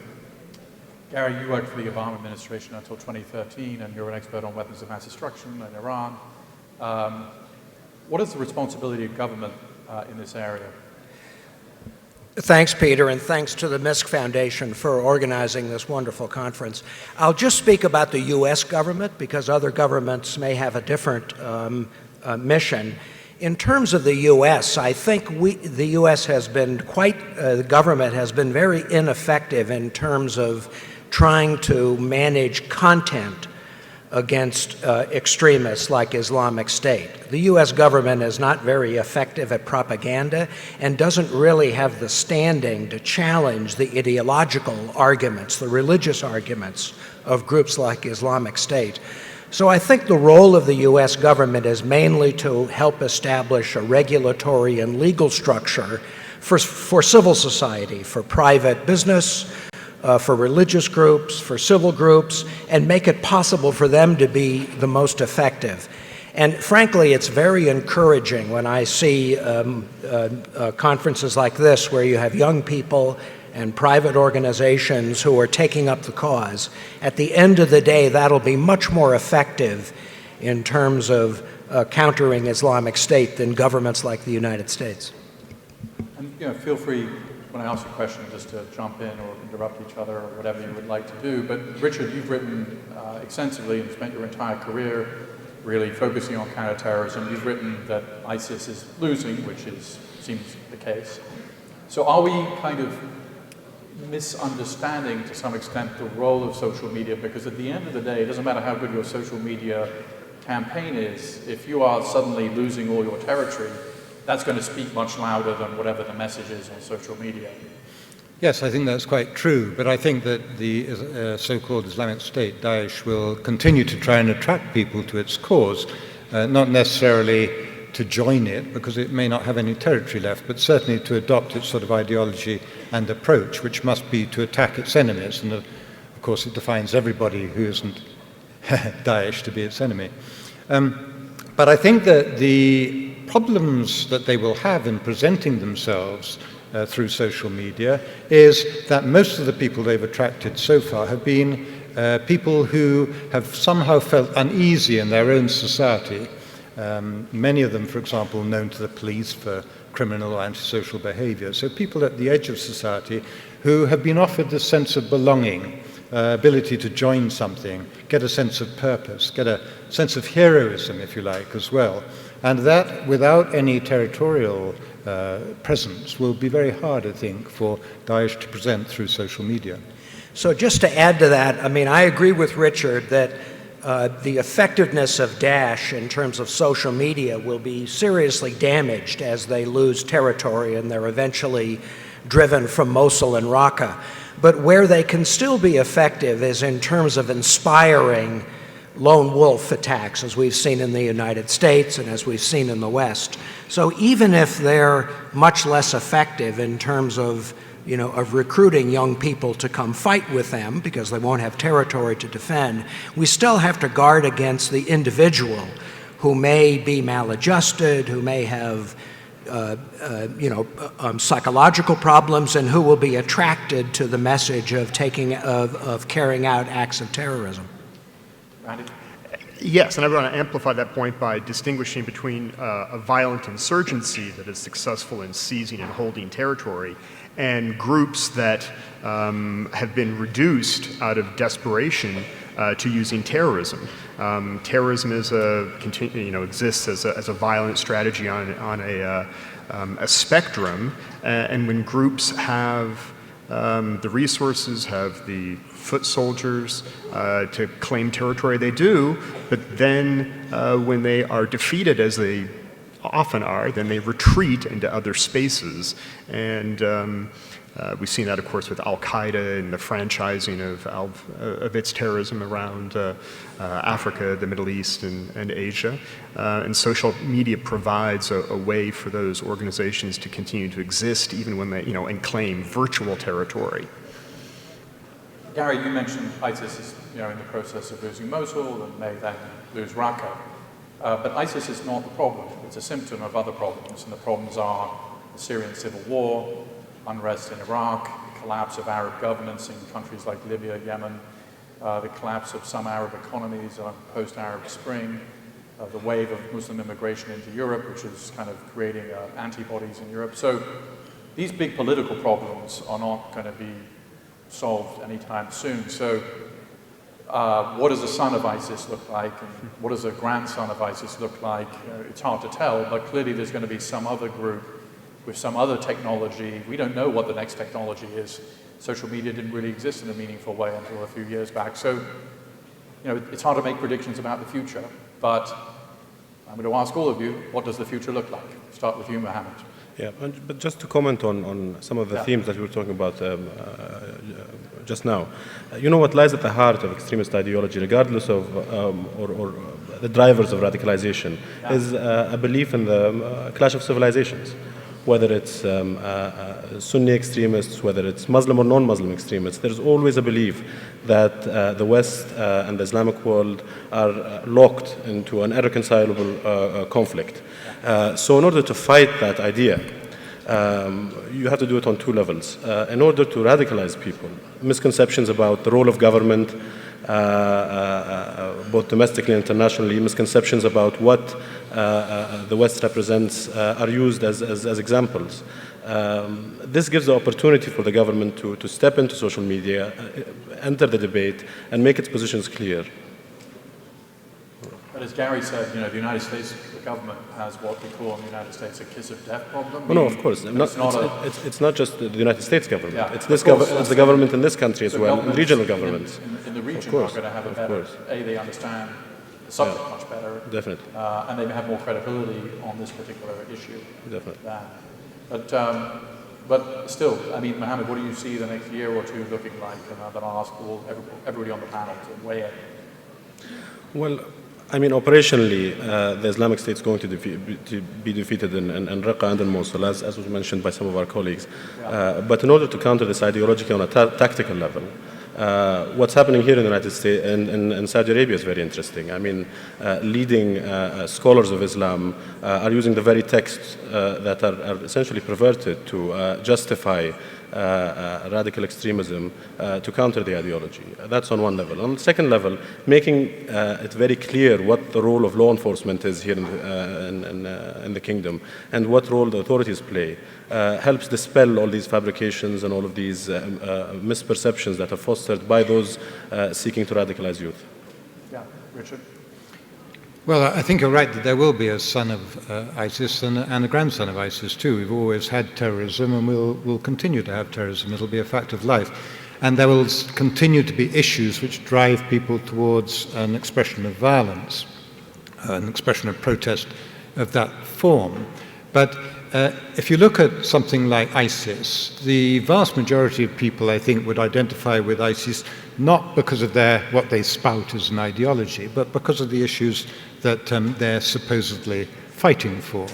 Gary, you worked for the Obama administration until 2013, and you're an expert on weapons of mass destruction in Iran. What is the responsibility of government in this area?
Thanks, Peter, and thanks to the Misk Foundation for organizing this wonderful conference. I'll just speak about the U.S. government, because other governments may have a different mission. In terms of the U.S., I think the U.S. has been the government has been very ineffective in terms of trying to manage content against extremists like Islamic State. The U.S. government is not very effective at propaganda and doesn't really have the standing to challenge the ideological arguments, the religious arguments of groups like Islamic State. So I think the role of the U.S. government is mainly to help establish a regulatory and legal structure for civil society, for private business, for religious groups, for civil groups, and make it possible for them to be the most effective. And frankly, it's very encouraging when I see conferences like this, where you have young people and private organizations who are taking up the cause. At the end of the day, that'll be much more effective in terms of countering Islamic State than governments like the United States.
And feel free, when I ask a question, just to jump in or interrupt each other or whatever you would like to do. But Richard, you've written extensively and spent your entire career really focusing on counterterrorism. You've written that ISIS is losing, which seems the case. So are we kind of misunderstanding to some extent the role of social media? Because at the end of the day, it doesn't matter how good your social media campaign is, if you are suddenly losing all your territory, that's going to speak much louder than whatever the message is on social media.
Yes, I think that's quite true, but I think that the so-called Islamic State, Daesh, will continue to try and attract people to its cause, not necessarily to join it, because it may not have any territory left, but certainly to adopt its sort of ideology and approach, which must be to attack its enemies. And of course, it defines everybody who isn't Daesh to be its enemy. But I think that the problems that they will have in presenting themselves through social media is that most of the people they've attracted so far have been people who have somehow felt uneasy in their own society. Many of them, for example, known to the police for criminal or antisocial behavior. So people at the edge of society who have been offered this sense of belonging, ability to join something, get a sense of purpose, get a sense of heroism, if you like, as well. And that, without any territorial presence, will be very hard, I think, for Daesh to present through social media.
So just to add to that, I mean, I agree with Richard that the effectiveness of Daesh in terms of social media will be seriously damaged as they lose territory and they're eventually driven from Mosul and Raqqa. But where they can still be effective is in terms of inspiring lone wolf attacks, as we've seen in the United States and as we've seen in the West. So even if they're much less effective in terms of recruiting young people to come fight with them because they won't have territory to defend, we still have to guard against the individual who may be maladjusted, who may have psychological problems, and who will be attracted to the message of carrying out acts of terrorism?
Randy?
Yes, and I want to amplify that point by distinguishing between a violent insurgency that is successful in seizing and holding territory and groups that have been reduced out of desperation to using terrorism. Terrorism is exists as a violent strategy on a spectrum, and when groups have the resources, have the foot soldiers to claim territory, they do, but then when they are defeated, as they often are, then they retreat into other spaces. And we've seen that, of course, with Al-Qaeda and the franchising of its terrorism around Africa, the Middle East, and Asia. And social media provides a way for those organizations to continue to exist even when they, and claim virtual territory.
Gary, you mentioned ISIS is in the process of losing Mosul and may then lose Raqqa. But ISIS is not the problem. It's a symptom of other problems. And the problems are the Syrian civil war, unrest in Iraq, the collapse of Arab governance in countries like Libya, Yemen, the collapse of some Arab economies post-Arab Spring, the wave of Muslim immigration into Europe, which is kind of creating antibodies in Europe. So these big political problems are not going to be solved anytime soon. So what does the son of ISIS look like, and what does a grandson of ISIS look like? It's hard to tell, but clearly there's going to be some other group with some other technology. We don't know what the next technology is. Social media didn't really exist in a meaningful way until a few years back. So, it's hard to make predictions about the future, but I'm going to ask all of you, what does the future look like? Start with you, Mohammed.
Yeah, but just to comment on some of the themes that we were talking about just now. What lies at the heart of extremist ideology, regardless of or the drivers of radicalization, is a belief in the clash of civilizations. Whether it's Sunni extremists, whether it's Muslim or non-Muslim extremists, there's always a belief that the West and the Islamic world are locked into an irreconcilable conflict. So in order to fight that idea, you have to do it on two levels. In order to radicalize people, misconceptions about the role of government, both domestically and internationally, misconceptions about what the West represents are used as examples. This gives the opportunity for the government to step into social media, enter the debate, and make its positions clear.
But as Gary said, the United States government has what we call in the United States a kiss of death problem.
Oh, no, of course. It's not just the United States government.
Yeah,
it's the government in this country as well, and regional governments.
In the region are going to have a better, they understand the subject much better.
Definitely.
And they have more credibility on this particular issue.
Definitely.
But still, Mohammed, what do you see the next year or two looking like? And then I'll ask everybody on the panel to weigh in.
Well, operationally, the Islamic State is going to be defeated in Raqqa and in Mosul, as was mentioned by some of our colleagues. But in order to counter this ideology on a tactical level, what's happening here in the United States and in Saudi Arabia is very interesting. Leading scholars of Islam are using the very texts that are essentially perverted to justify radical extremism to counter the ideology. That's on one level. On the second level, making it very clear what the role of law enforcement is here in the kingdom and what role the authorities play helps dispel all these fabrications and all of these misperceptions that are fostered by those seeking to radicalize youth.
Yeah, Richard?
Well, I think you're right that there will be a son of ISIS and a grandson of ISIS too. We've always had terrorism and we'll continue to have terrorism. It'll be a fact of life. And there will continue to be issues which drive people towards an expression of violence, an expression of protest of that form. But if you look at something like ISIS, the vast majority of people, I think, would identify with ISIS not because of what they spout as an ideology, but because of the issues that they're supposedly fighting for.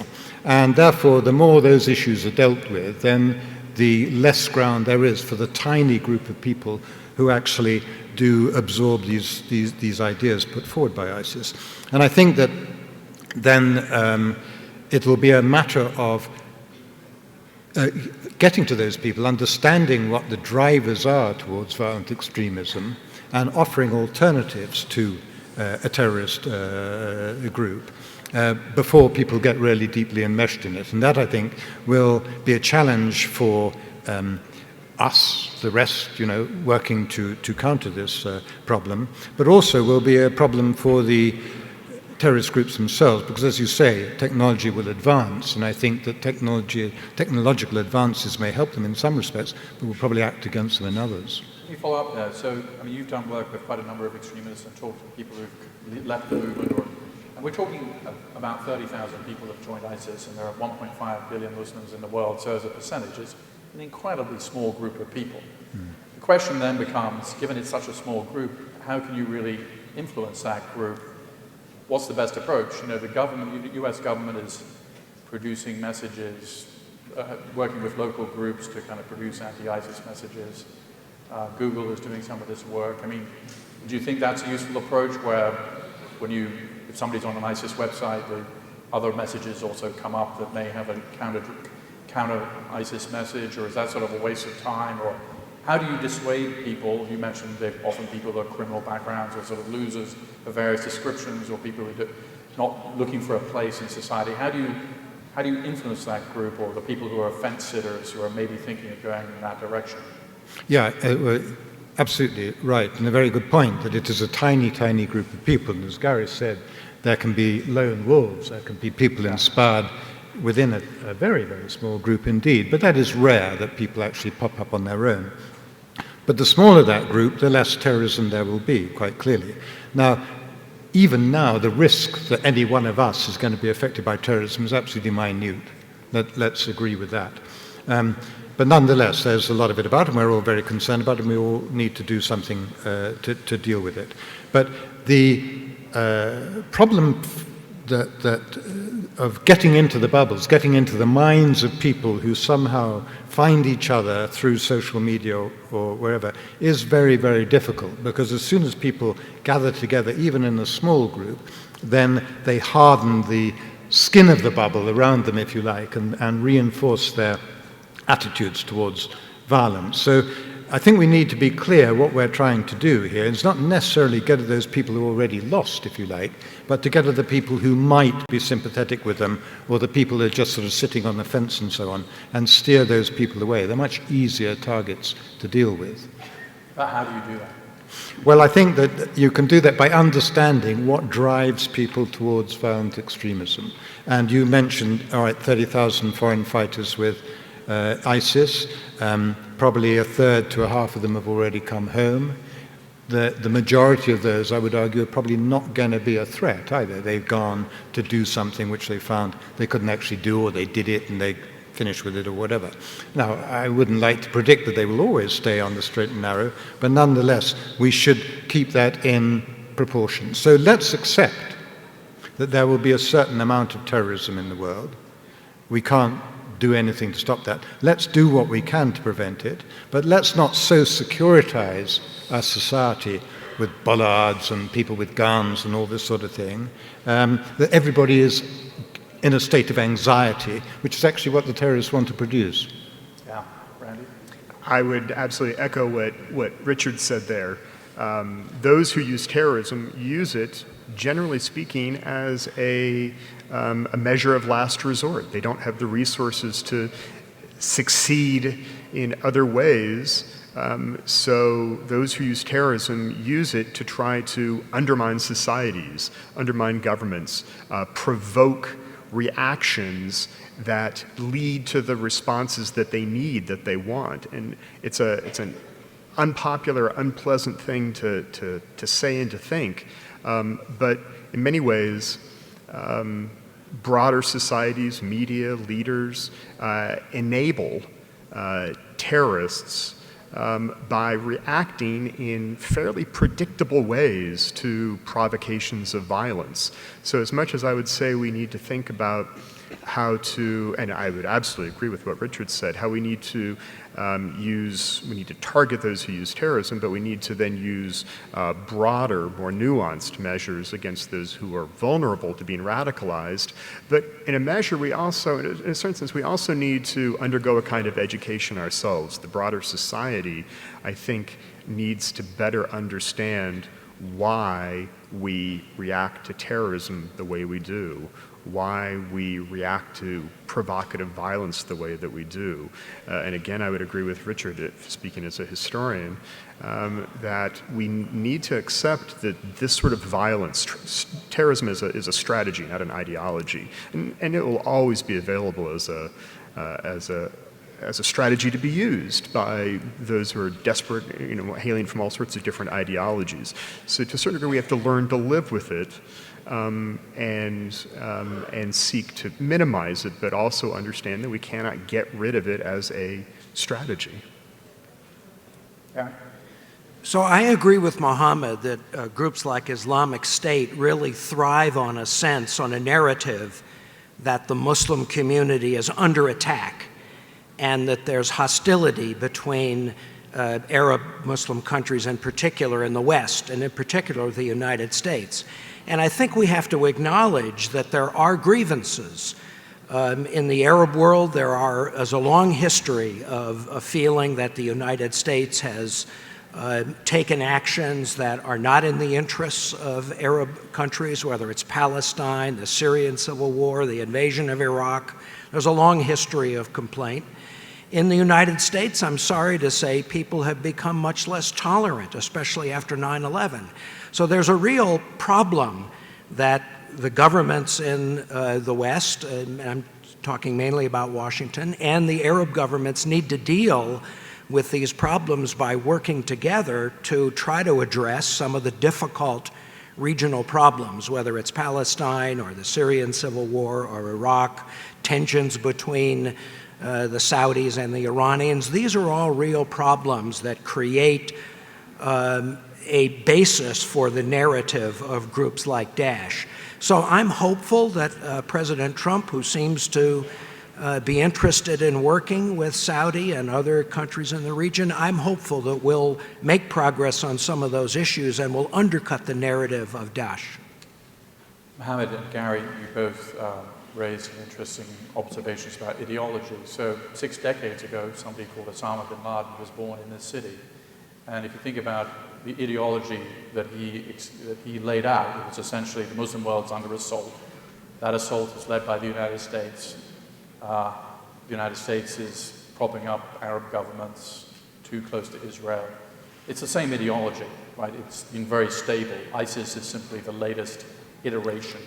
And therefore, the more those issues are dealt with, then the less ground there is for the tiny group of people who actually do absorb these ideas put forward by ISIS. And I think that then it will be a matter of getting to those people, understanding what the drivers are towards violent extremism, and offering alternatives to a terrorist group before people get really deeply enmeshed in it. And that, I think, will be a challenge for us, the rest, working to counter this problem, but also will be a problem for the terrorist groups themselves, because as you say, technology will advance, and I think that technological advances may help them in some respects, but will probably act against them in others.
Can you follow up there? So, you've done work with quite a number of extremists and talked to people who've left the movement, and we're talking about 30,000 people have joined ISIS, and there are 1.5 billion Muslims in the world, so as a percentage, it's an incredibly small group of people. The question then becomes, given it's such a small group, how can you really influence that group? What's the best approach? The government, the US government is producing messages, working with local groups to kind of produce anti-ISIS messages. Google is doing some of this work. Do you think that's a useful approach where if somebody's on an ISIS website, the other messages also come up that may have a counter ISIS message, or is that sort of a waste of time? Or how do you dissuade people? You mentioned they're often people with criminal backgrounds or sort of losers of various descriptions, or people who are not looking for a place in society. How do you influence that group, or the people who are fence sitters who are maybe thinking of going in that direction?
Yeah, absolutely right, and a very good point that it is a tiny, tiny group of people. And as Gary said, there can be lone wolves, there can be people inspired within a very, very small group indeed, but that is rare that people actually pop up on their own. But the smaller that group, the less terrorism there will be, quite clearly. Now, even now, the risk that any one of us is going to be affected by terrorism is absolutely minute. Let's agree with that. But nonetheless, there's a lot of it about it, and we're all very concerned about it, and we all need to do something to deal with it. But the problem of getting into the bubbles, getting into the minds of people who somehow find each other through social media or wherever, is very, very difficult, because as soon as people gather together, even in a small group, then they harden the skin of the bubble around them, if you like, and reinforce their attitudes towards violence. So I think we need to be clear what we're trying to do here. It's not necessarily get at those people who are already lost, if you like, but to get at the people who might be sympathetic with them, or the people who are just sort of sitting on the fence and so on, and steer those people away. They're much easier targets to deal with.
But how do you do that?
Well, I think that you can do that by understanding what drives people towards violent extremism. And you mentioned, 30,000 foreign fighters with ISIS. Probably a third to a half of them have already come home. The majority of those, I would argue, are probably not going to be a threat either. They've gone to do something which they found they couldn't actually do, or they did it and they finished with it, or whatever. Now, I wouldn't like to predict that they will always stay on the straight and narrow, but nonetheless, we should keep that in proportion. So let's accept that there will be a certain amount of terrorism in the world. We can't do anything to stop that. Let's do what we can to prevent it, but let's not so securitize our society with bollards and people with guns and all this sort of thing, that everybody is in a state of anxiety, which is actually what the terrorists want to produce.
Yeah, Randy?
I would absolutely echo what Richard said there. Those who use terrorism use it, generally speaking, as a measure of last resort. They don't have the resources to succeed in other ways. So those who use terrorism use it to try to undermine societies, undermine governments, provoke reactions that lead to the responses that they need, that they want. And it's an unpopular, unpleasant thing to say and to think. But in many ways, broader societies, media, leaders enable terrorists by reacting in fairly predictable ways to provocations of violence. So as much as I would say we need to think about how to, and I would absolutely agree with what Richard said, how we need to we need to target those who use terrorism, but we need to then use broader, more nuanced measures against those who are vulnerable to being radicalized. But in a measure, we also, in a certain sense, we also need to undergo a kind of education ourselves. The broader society, I think, needs to better understand why we react to terrorism the way we do, why we react to provocative violence the way that we do. And again, I would agree with Richard, speaking as a historian, that we need to accept that this sort of violence, terrorism is a strategy, not an ideology, and it will always be available as a strategy to be used by those who are desperate, hailing from all sorts of different ideologies. So to a certain degree, we have to learn to live with it and seek to minimize it, but also understand that we cannot get rid of it as a strategy.
Yeah. So I agree with Mohammed that groups like Islamic State really thrive on a sense, on a narrative that the Muslim community is under attack, and that there's hostility between Arab Muslim countries in particular in the West, and in particular the United States. And I think we have to acknowledge that there are grievances. In the Arab world, there is a long history of a feeling that the United States has taken actions that are not in the interests of Arab countries, whether it's Palestine, the Syrian civil war, the invasion of Iraq. There's a long history of complaint. In the United States, I'm sorry to say, people have become much less tolerant, especially after 9/11. So there's a real problem that the governments in the West, and I'm talking mainly about Washington, and the Arab governments need to deal with these problems by working together to try to address some of the difficult regional problems, whether it's Palestine or the Syrian civil war or Iraq, tensions between the Saudis and the Iranians. These are all real problems that create a basis for the narrative of groups like Daesh. So I'm hopeful that President Trump, who seems to be interested in working with Saudi and other countries in the region, I'm hopeful that we'll make progress on some of those issues and will undercut the narrative of Daesh.
Mohammed and Gary, you both raised some interesting observations about ideology. So 6 decades ago, somebody called Osama bin Laden was born in this city. And if you think about the ideology that he laid out, it was essentially the Muslim world's under assault. That assault is led by the United States. The United States is propping up Arab governments too close to Israel. It's the same ideology, right? It's been very stable. ISIS is simply the latest iteration.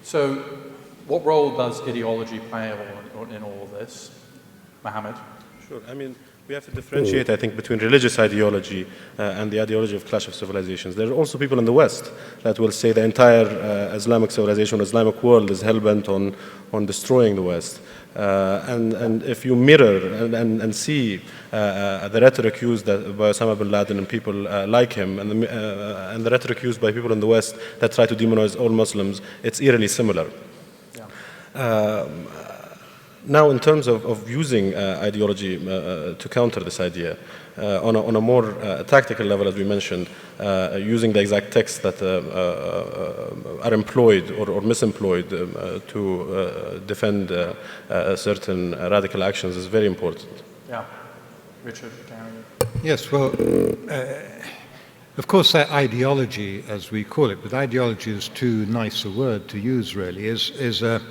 So what role does ideology play in all of this? Mohammed?
Sure. I mean, we have to differentiate, I think, between religious ideology and the ideology of clash of civilizations. There are also people in the West that will say the entire Islamic civilization, Islamic world is hell-bent on destroying the West. And if you mirror and see the rhetoric used by Osama bin Laden and people like him, and the rhetoric used by people in the West that try to demonize all Muslims, it's eerily similar. Now, in terms of using ideology to counter this idea, on a more tactical level, as we mentioned, using the exact texts that are employed or misemployed to defend certain radical actions is very important.
Yeah. Richard, Gary?
Yes, well, of course, that ideology, as we call it, but ideology is too nice a word to use, really, is a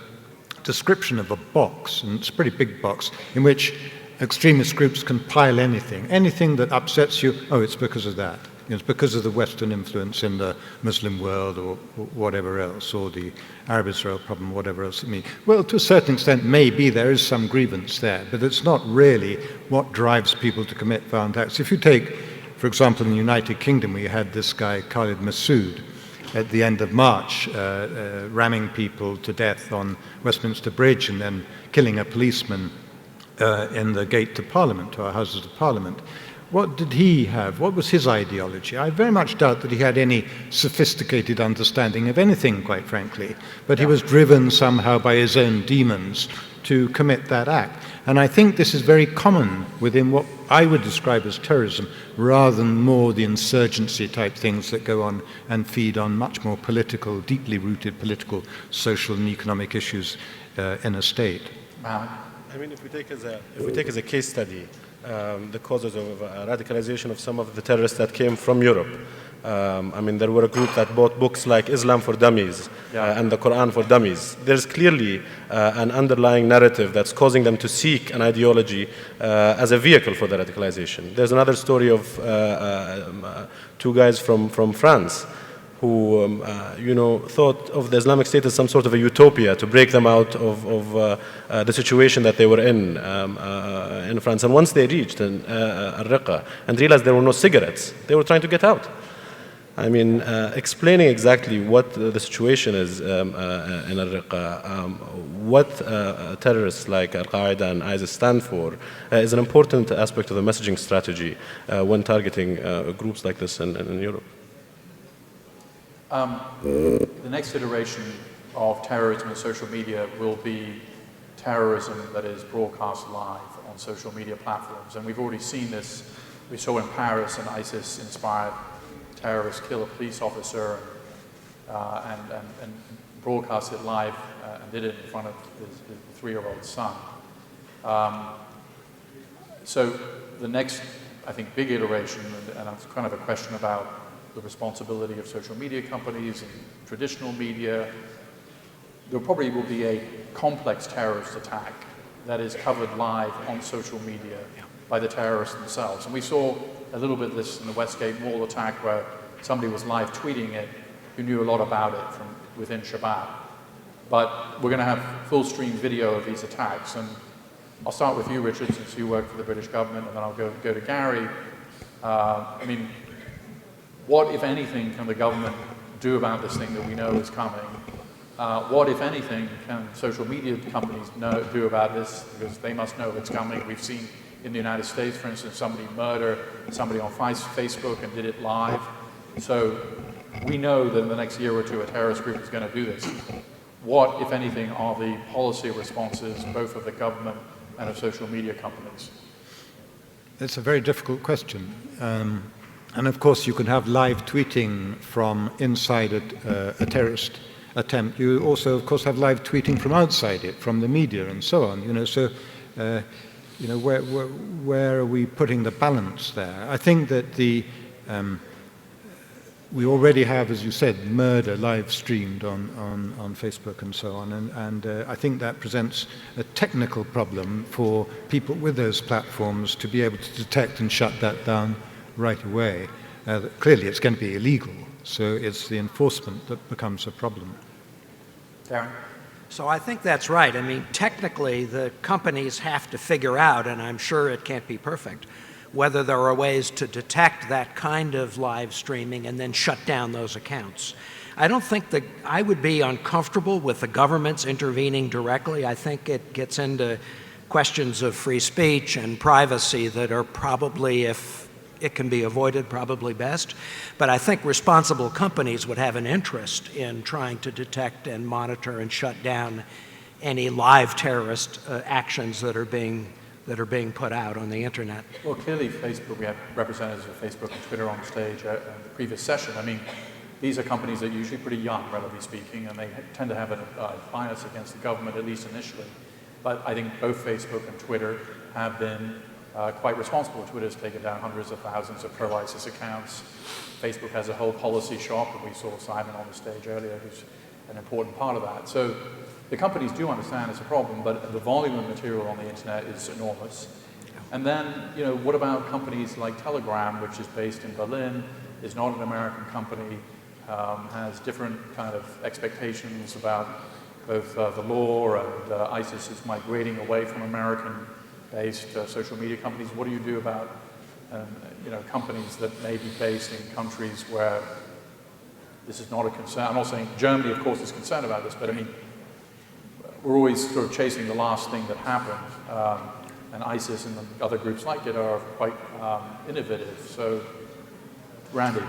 description of a box, and it's a pretty big box, in which extremist groups can pile anything that upsets you. Oh, it's because of that. It's because of the Western influence in the Muslim world or whatever else, or the Arab-Israel problem, whatever else it means. Well, to a certain extent, maybe there is some grievance there, but it's not really what drives people to commit violent acts. If you take, for example, in the United Kingdom, we had this guy, Khalid Massoud, at the end of March, ramming people to death on Westminster Bridge and then killing a policeman in the gate to Parliament, to our Houses of Parliament. what did he have? What was his ideology? I very much doubt that he had any sophisticated understanding of anything, quite frankly, but he was driven somehow by his own demons to commit that act. And I think this is very common within what I would describe as terrorism, rather than more the insurgency type things that go on and feed on much more political, deeply rooted political, social and economic issues in a state.
I mean, if we take as a case study the causes of radicalization of some of the terrorists that came from Europe. I mean, there were a group that bought books like Islam for Dummies and the Quran for Dummies. There's clearly an underlying narrative that's causing them to seek an ideology as a vehicle for the radicalization. There's another story of two guys from France who, thought of the Islamic State as some sort of a utopia to break them out of the situation that they were in France. And once they reached Al-Riqa and realized there were no cigarettes, they were trying to get out. I mean, explaining exactly what the situation is in Al-Riqa, what terrorists like Al-Qaeda and ISIS stand for, is an important aspect of the messaging strategy when targeting groups like this in Europe.
The next iteration of terrorism in social media will be terrorism that is broadcast live on social media platforms. And we've already seen this. We saw in Paris an ISIS-inspired terrorist kill a police officer and broadcast it live and did it in front of his 3-year-old son. So the next, I think, big iteration, and it's kind of a question about the responsibility of social media companies and traditional media, there probably will be a complex terrorist attack that is covered live on social media by the terrorists themselves. And we saw a little bit of this in the Westgate Mall attack where somebody was live tweeting it who knew a lot about it from within Shabab. But we're going to have full stream video of these attacks. And I'll start with you, Richard, since you work for the British government, and then I'll go to Gary. I mean, what, if anything, can the government do about this thing that we know is coming? What, if anything, can social media companies do about this? Because they must know it's coming. We've seen in the United States, for instance, somebody murder somebody on Facebook and did it live. So we know that in the next year or two a terrorist group is going to do this. What, if anything, are the policy responses both of the government and of social media companies?
It's a very difficult question. And of course, you can have live tweeting from inside a terrorist attempt. You also, of course, have live tweeting from outside it, from the media and so on. Where are we putting the balance there? I think that we already have, as you said, murder live streamed on Facebook and so on, and I think that presents a technical problem for people with those platforms to be able to detect and shut that down right away. Clearly it's going to be illegal, so it's the enforcement that becomes a problem.
Darren? So I think that's right. I mean, technically the companies have to figure out, and I'm sure it can't be perfect, whether there are ways to detect that kind of live streaming and then shut down those accounts. I don't think that I would be uncomfortable with the governments intervening directly. I think it gets into questions of free speech and privacy that are probably, if it can be avoided, probably best. But I think responsible companies would have an interest in trying to detect and monitor and shut down any live terrorist actions that are being put out on the internet.
Well, clearly Facebook, we had representatives of Facebook and Twitter on stage at the previous session. I mean, these are companies that are usually pretty young, relatively speaking, and they tend to have a bias against the government, at least initially. But I think both Facebook and Twitter have been quite responsible. Twitter's taken down hundreds of thousands of pro-ISIS accounts. Facebook has a whole policy shop, and we saw Simon on the stage earlier, who's an important part of that. So the companies do understand it's a problem, but the volume of material on the internet is enormous. And then, what about companies like Telegram, which is based in Berlin, is not an American company, has different kind of expectations about both the law and ISIS is migrating away from American-based social media companies. What do you do about companies that may be based in countries where this is not a concern? I'm not saying Germany, of course, is concerned about this, but I mean, we're always sort of chasing the last thing that happened. and ISIS and other groups like it are quite innovative. So, Randy.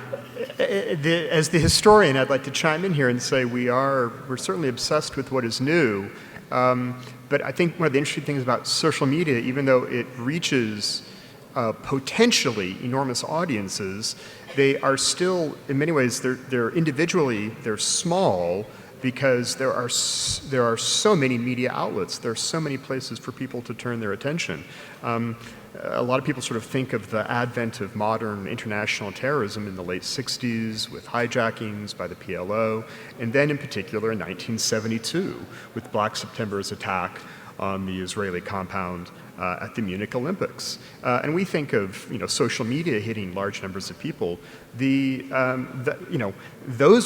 As the historian, I'd like to chime in here and say we're certainly obsessed with what is new. But I think one of the interesting things about social media, even though it reaches potentially enormous audiences, they are still, in many ways, they're individually, they're small because there are so many media outlets. There are so many places for people to turn their attention. A lot of people sort of think of the advent of modern international terrorism in the late 60s with hijackings by the PLO, and then in particular in 1972 with Black September's attack on the Israeli compound at the Munich Olympics. And we think of social media hitting large numbers of people. Those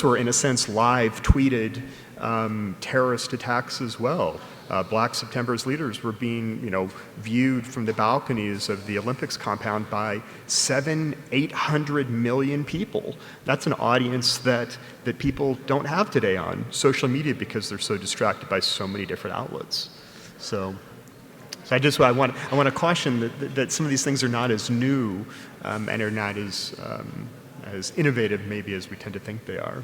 were in a sense live tweeted terrorist attacks as well. Black September's leaders were being, viewed from the balconies of the Olympics compound by 700-800 million people. That's an audience that people don't have today on social media because they're so distracted by so many different outlets. So I want to caution that some of these things are not as new and are not as innovative maybe as we tend to think they are.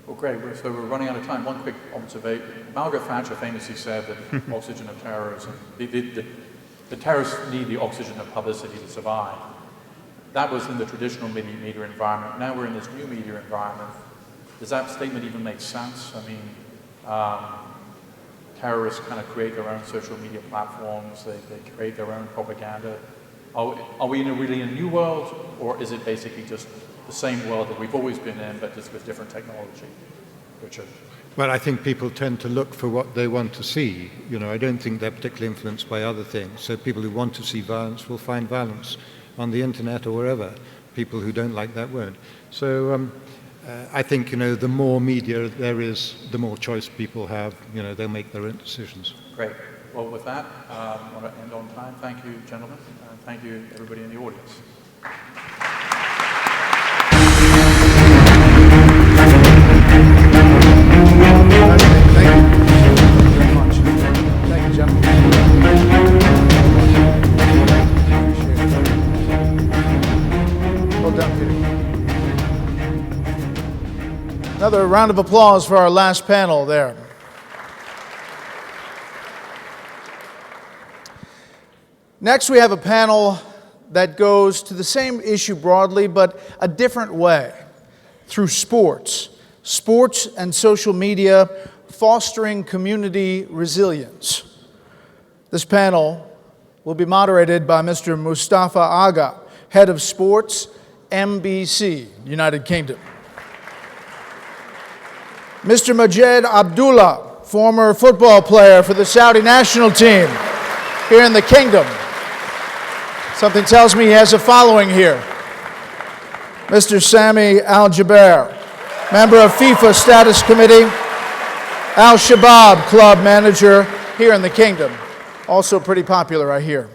Well, great. So we're running out of time. One quick observation. Margaret Thatcher famously said that oxygen of terrorism, the terrorists need the oxygen of publicity to survive. That was in the traditional media environment. Now we're in this new media environment. Does that statement even make sense? I mean, terrorists kind of create their own social media platforms. They create their own propaganda. Are we really in a new world, or is it basically just the same world that we've always been in, but just with different technology? Richard?
Well, I think people tend to look for what they want to see. I don't think they're particularly influenced by other things. So people who want to see violence will find violence on the internet or wherever. People who don't like that won't. So I think, the more media there is, the more choice people have. They'll make their own decisions.
Great. Well, with that, I want to end on time. Thank you, gentlemen, and thank you, everybody in the audience.
Thank you very much. Thank you, gentlemen. Well done, Peter. Another round of applause for our last panel there. Next, we have a panel that goes to the same issue broadly, but a different way, through sports. Sports and social media fostering community resilience. This panel will be moderated by Mr. Mustafa Aga, Head of Sports, MBC, United Kingdom. Mr. Majed Abdullah, former football player for the Saudi national team here in the Kingdom. Something tells me he has a following here. Mr. Sami Al-Jaber, member of FIFA Status Committee, Al-Shabaab club manager here in the Kingdom. Also pretty popular, I hear.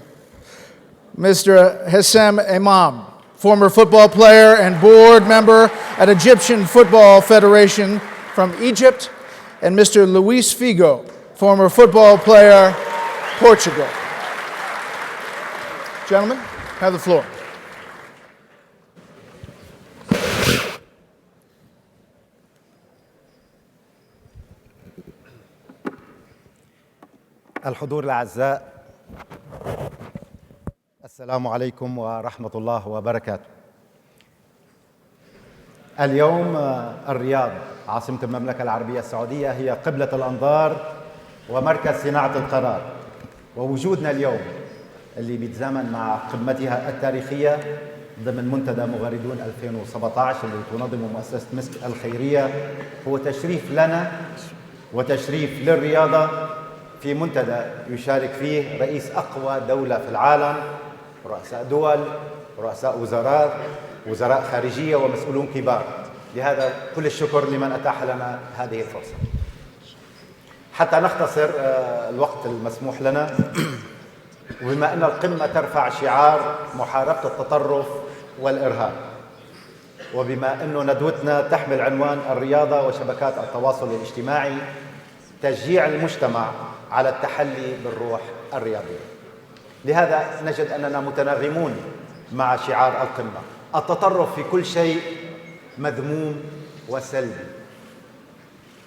Mr. Hessam Imam, former football player and board member at Egyptian Football Federation from Egypt. And Mr. Luis Figo, former football player, Portugal. Gentlemen, have the floor.
الحضور الأعزاء، السلام عليكم ورحمة الله وبركاته. اليوم الرياض عاصمة المملكة العربية السعودية هي قبلة الأنظار ومركز صناعة القرار، ووجودنا اليوم اللي بيتزامن مع قمتها التاريخية ضمن منتدى مغردون 2017 اللي تنظمه مؤسسة مسك الخيرية هو تشريف لنا وتشريف للرياضة في منتدى يشارك فيه رئيس أقوى دولة في العالم، رؤساء دول، رؤساء وزراء خارجية ومسؤولون كبار. لهذا كل الشكر لمن أتاح لنا هذه الفرصة. حتى نختصر الوقت المسموح لنا، وبما أن القمة ترفع شعار محاربة التطرف والإرهاب، وبما أنه ندوتنا تحمل عنوان الرياضة وشبكات التواصل الاجتماعي، تشجيع المجتمع على التحلي بالروح الرياضية. لهذا نجد أننا متناغمون مع شعار القمة. التطرف في كل شيء مذموم وسلبي،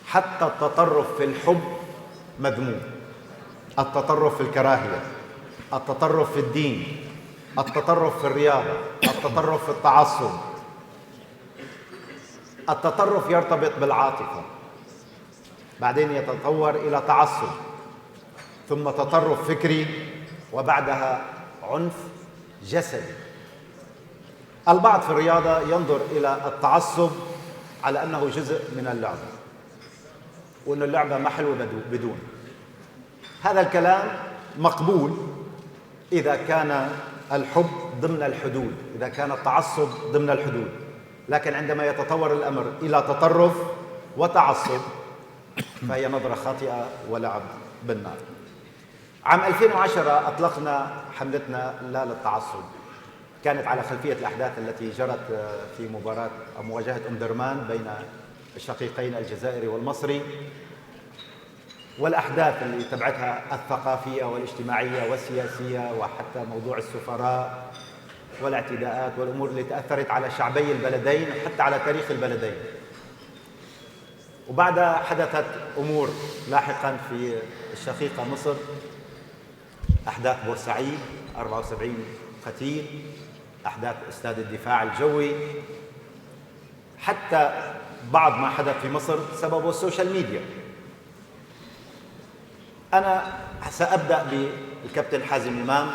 حتى التطرف في الحب مذموم، التطرف في الكراهية، التطرف في الدين، التطرف في الرياضة، التطرف في التعصب. التطرف يرتبط بالعاطفة، بعدين يتطور إلى تعصب، ثم تطرف فكري، وبعدها عنف جسدي. البعض في الرياضة ينظر إلى التعصب على أنه جزء من اللعبة، وأن اللعبة ما حلوة بدون. هذا الكلام مقبول إذا كان الحب ضمن الحدود، إذا كان التعصب ضمن الحدود، لكن عندما يتطور الأمر إلى تطرف وتعصب فهي نظرة خاطئة ولعب بالنار. عام 2010 أطلقنا حملتنا لا للتعصب، كانت على خلفية الأحداث التي جرت في مباراة أو مواجهة أم درمان بين الشقيقين الجزائري والمصري، والأحداث اللي تبعتها الثقافية والاجتماعية والسياسية، وحتى موضوع السفراء والاعتداءات والأمور اللي تأثرت على شعبي البلدين وحتى على تاريخ البلدين. وبعدها حدثت أمور لاحقا في الشقيقة مصر، أحداث بورسعيد 74 قتيل، أحداث استاد الدفاع الجوي، حتى بعض ما حدث في مصر سببه السوشيال ميديا. أنا سأبدأ بالكابتن حازم إمام،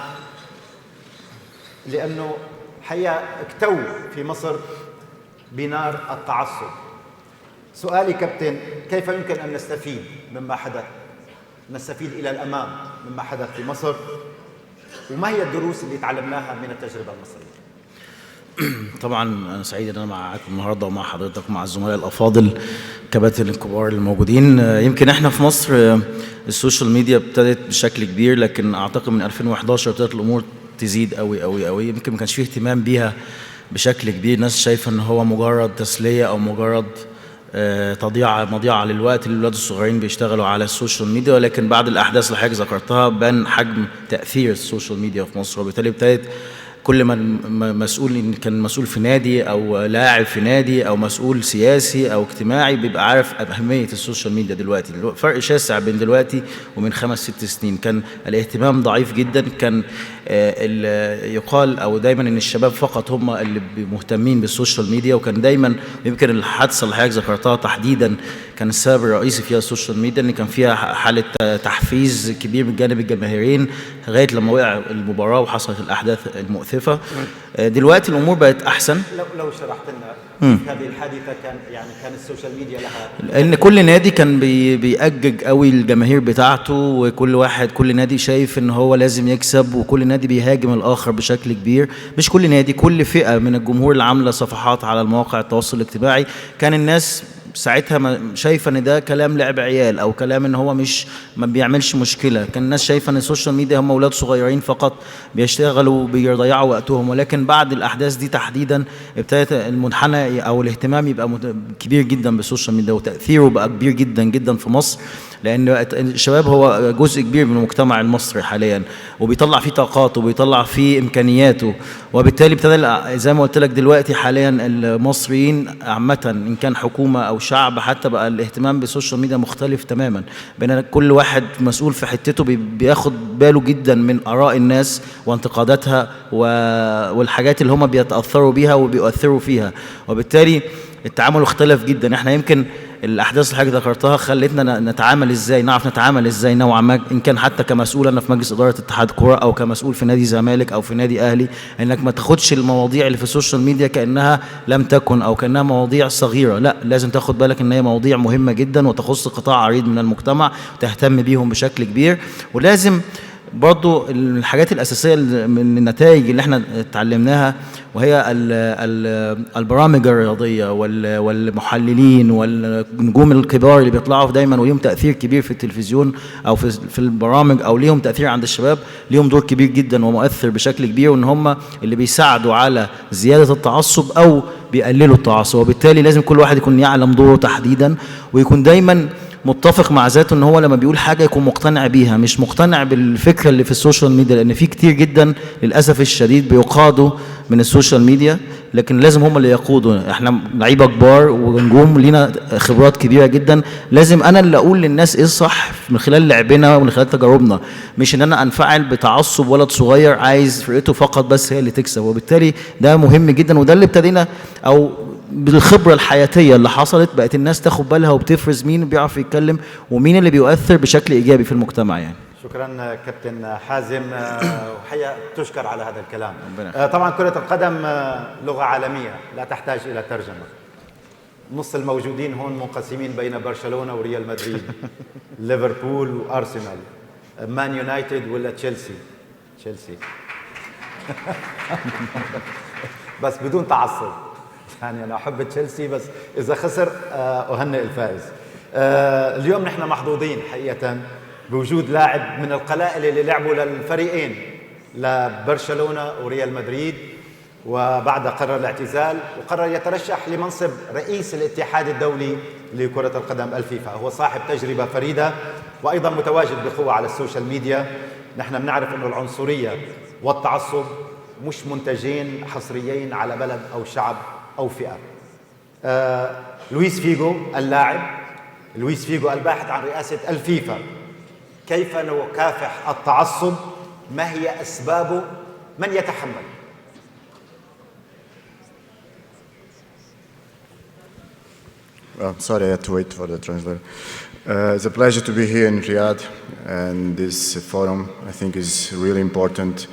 لأنه حقيقة اكتووا في مصر بنار التعصب. سؤالي كابتن، كيف يمكن أن نستفيد مما حدث، نستفيد إلى الأمام مما حدث في مصر، وما هي الدروس اللي تعلمناها من التجربة المصرية؟
طبعا أنا سعيد أن أنا معاكم النهاردة ومع حضرتك ومع الزملاء الأفاضل كباتن الكبار الموجودين. يمكن إحنا في مصر السوشيال ميديا ابتدت بشكل كبير، لكن أعتقد من 2011 ابتدت الأمور تزيد قوي قوي قوي. يمكن ما كانش فيه اهتمام بيها بشكل كبير، ناس شايفة إن هو مجرد تسلية أو مجرد مضيعة للوقت اللي الولاد الصغيرين بيشتغلوا على السوشيال ميديا. ولكن بعد الأحداث اللي حضرتك ذكرتها بان حجم تأثير السوشيال ميديا في مصر، وبالتالي ابتدت كل من مسؤول، إن كان مسؤول في نادي أو لاعب في نادي أو مسؤول سياسي أو اجتماعي، بيبقى عارف أهمية السوشيال ميديا دلوقتي. فرق شاسع بين دلوقتي ومن 5-6 سنين. كان الاهتمام ضعيف جدا، كان يقال أو دايما إن الشباب فقط هم اللي مهتمين بالسوشيال ميديا، وكان دايما يمكن الحادثة اللي حضرتك ذكرتها تحديدا كان السبب الرئيسي فيها السوشيال ميديا، إن كان فيها حالة تحفيز كبير من جانب الجماهيرين لغاية لما وقع المباراة وحصلت الأحداث المؤثرة. دلوقتي الأمور بقت أحسن.
لو شرحت لنا هذه الحادثة، كان السوشيال ميديا لها،
لأن كل نادي كان بيأجج قوي الجماهير بتاعته، كل نادي شايف إن هو لازم يكسب، وكل نادي بيهاجم الآخر بشكل كبير. مش كل نادي، كل فئة من الجمهور اللي عاملة صفحات على المواقع التواصل الاجتماعي، كان الناس ساعتها شايفه ان ده كلام لعب عيال او كلام ان هو ما بيعملش مشكله. كان الناس شايفه ان السوشيال ميديا هم اولاد صغيرين فقط بيشتغلوا وبيضيعوا وقتهم. ولكن بعد الاحداث دي تحديدا ابتدت المنحنى او الاهتمام يبقى كبير جدا بالسوشيال ميديا، وتاثيره بقى كبير جدا جدا في مصر، لان الشباب هو جزء كبير من المجتمع المصري حاليا، وبيطلع فيه طاقاته وبيطلع فيه امكانياته. وبالتالي ابتدى زي ما قلت لك دلوقتي حاليا المصريين عامه ان كان حكومه او شعب حتى، بقى الاهتمام بالسوشيال ميديا مختلف تماما، بين كل واحد مسؤول في حتته بياخد باله جدا من اراء الناس وانتقاداتها والحاجات اللي هم بيتاثروا بيها وبيؤثروا فيها. وبالتالي التعامل اختلف جدا. احنا يمكن الاحداث اللي حضرتك ذكرتها خلتنا نتعامل ازاي، نعرف نتعامل ازاي نوعا ما، ان كان حتى كمسؤول انا في مجلس اداره اتحاد كوره او كمسؤول في نادي زمالك او في نادي اهلي، انك ما تاخدش المواضيع اللي في السوشيال ميديا كانها لم تكن او كانها مواضيع صغيره. لا، لازم تاخد بالك ان هي مواضيع مهمه جدا وتخص قطاع عريض من المجتمع، تهتم بيهم بشكل كبير. ولازم برضو الحاجات الأساسية من النتائج اللي احنا اتعلمناها، وهي البرامج الرياضية والمحللين والنجوم الكبار اللي بيطلعوا دايما وليهم تأثير كبير في التلفزيون أو في البرامج، أو ليهم تأثير عند الشباب، ليهم دور كبير جدا ومؤثر بشكل كبير، وإن هم اللي بيساعدوا على زيادة التعصب أو بيقللوا التعصب. وبالتالي لازم كل واحد يكون يعلم دوره تحديدا، ويكون دايما متفق مع ذاته ان هو لما بيقول حاجه يكون مقتنع بيها، مش مقتنع بالفكره اللي في السوشيال ميديا، لان في كتير جدا للاسف الشديد بيقادوا من السوشيال ميديا، لكن لازم هم اللي يقودوا. احنا لعيبه كبار ونجوم لينا خبرات كبيره جدا، لازم انا اللي اقول للناس ايه الصح من خلال لعبنا ومن خلال تجاربنا، مش ان انا انفعل بتعصب ولد صغير عايز فرقته فقط بس هي اللي تكسب. وبالتالي ده مهم جدا، وده اللي ابتدينا او بالخبرة الحياتية اللي حصلت بقت الناس تاخد بالها وبتفرز مين بيعرف يتكلم ومين اللي بيؤثر بشكل إيجابي في المجتمع يعني.
شكرا كابتن حازم، وحقيقة تشكر على هذا الكلام. طبعا كرة القدم لغة عالمية لا تحتاج إلى ترجمة. نص الموجودين هون منقسمين بين برشلونة وريال مدريد، ليفربول وأرسنال، مان يونايتد ولا تشيلسي. بس بدون تعصب، يعني أنا أحب تشيلسي بس إذا خسر أهنئ الفائز. اليوم نحن محظوظين حقيقة بوجود لاعب من القلائل اللي لعبوا للفريقين، لبرشلونة وريال مدريد، وبعد قرر الاعتزال وقرر يترشح لمنصب رئيس الاتحاد الدولي لكرة القدم الفيفا. هو صاحب تجربة فريدة وأيضا متواجد بقوة على السوشيال ميديا. نحن بنعرف أنه العنصرية والتعصب مش منتجين حصريين على بلد أو شعب أو فئة. لويس فيجو اللاعب، لويس فيجو الباحث عن رئاسة الفيفا، كيف نكافح التعصب؟ ما هي أسبابه؟ من يتحمل؟
Sorry, I had to wait for the translator. It's a pleasure to be here in Riyadh, and this forum I think is really important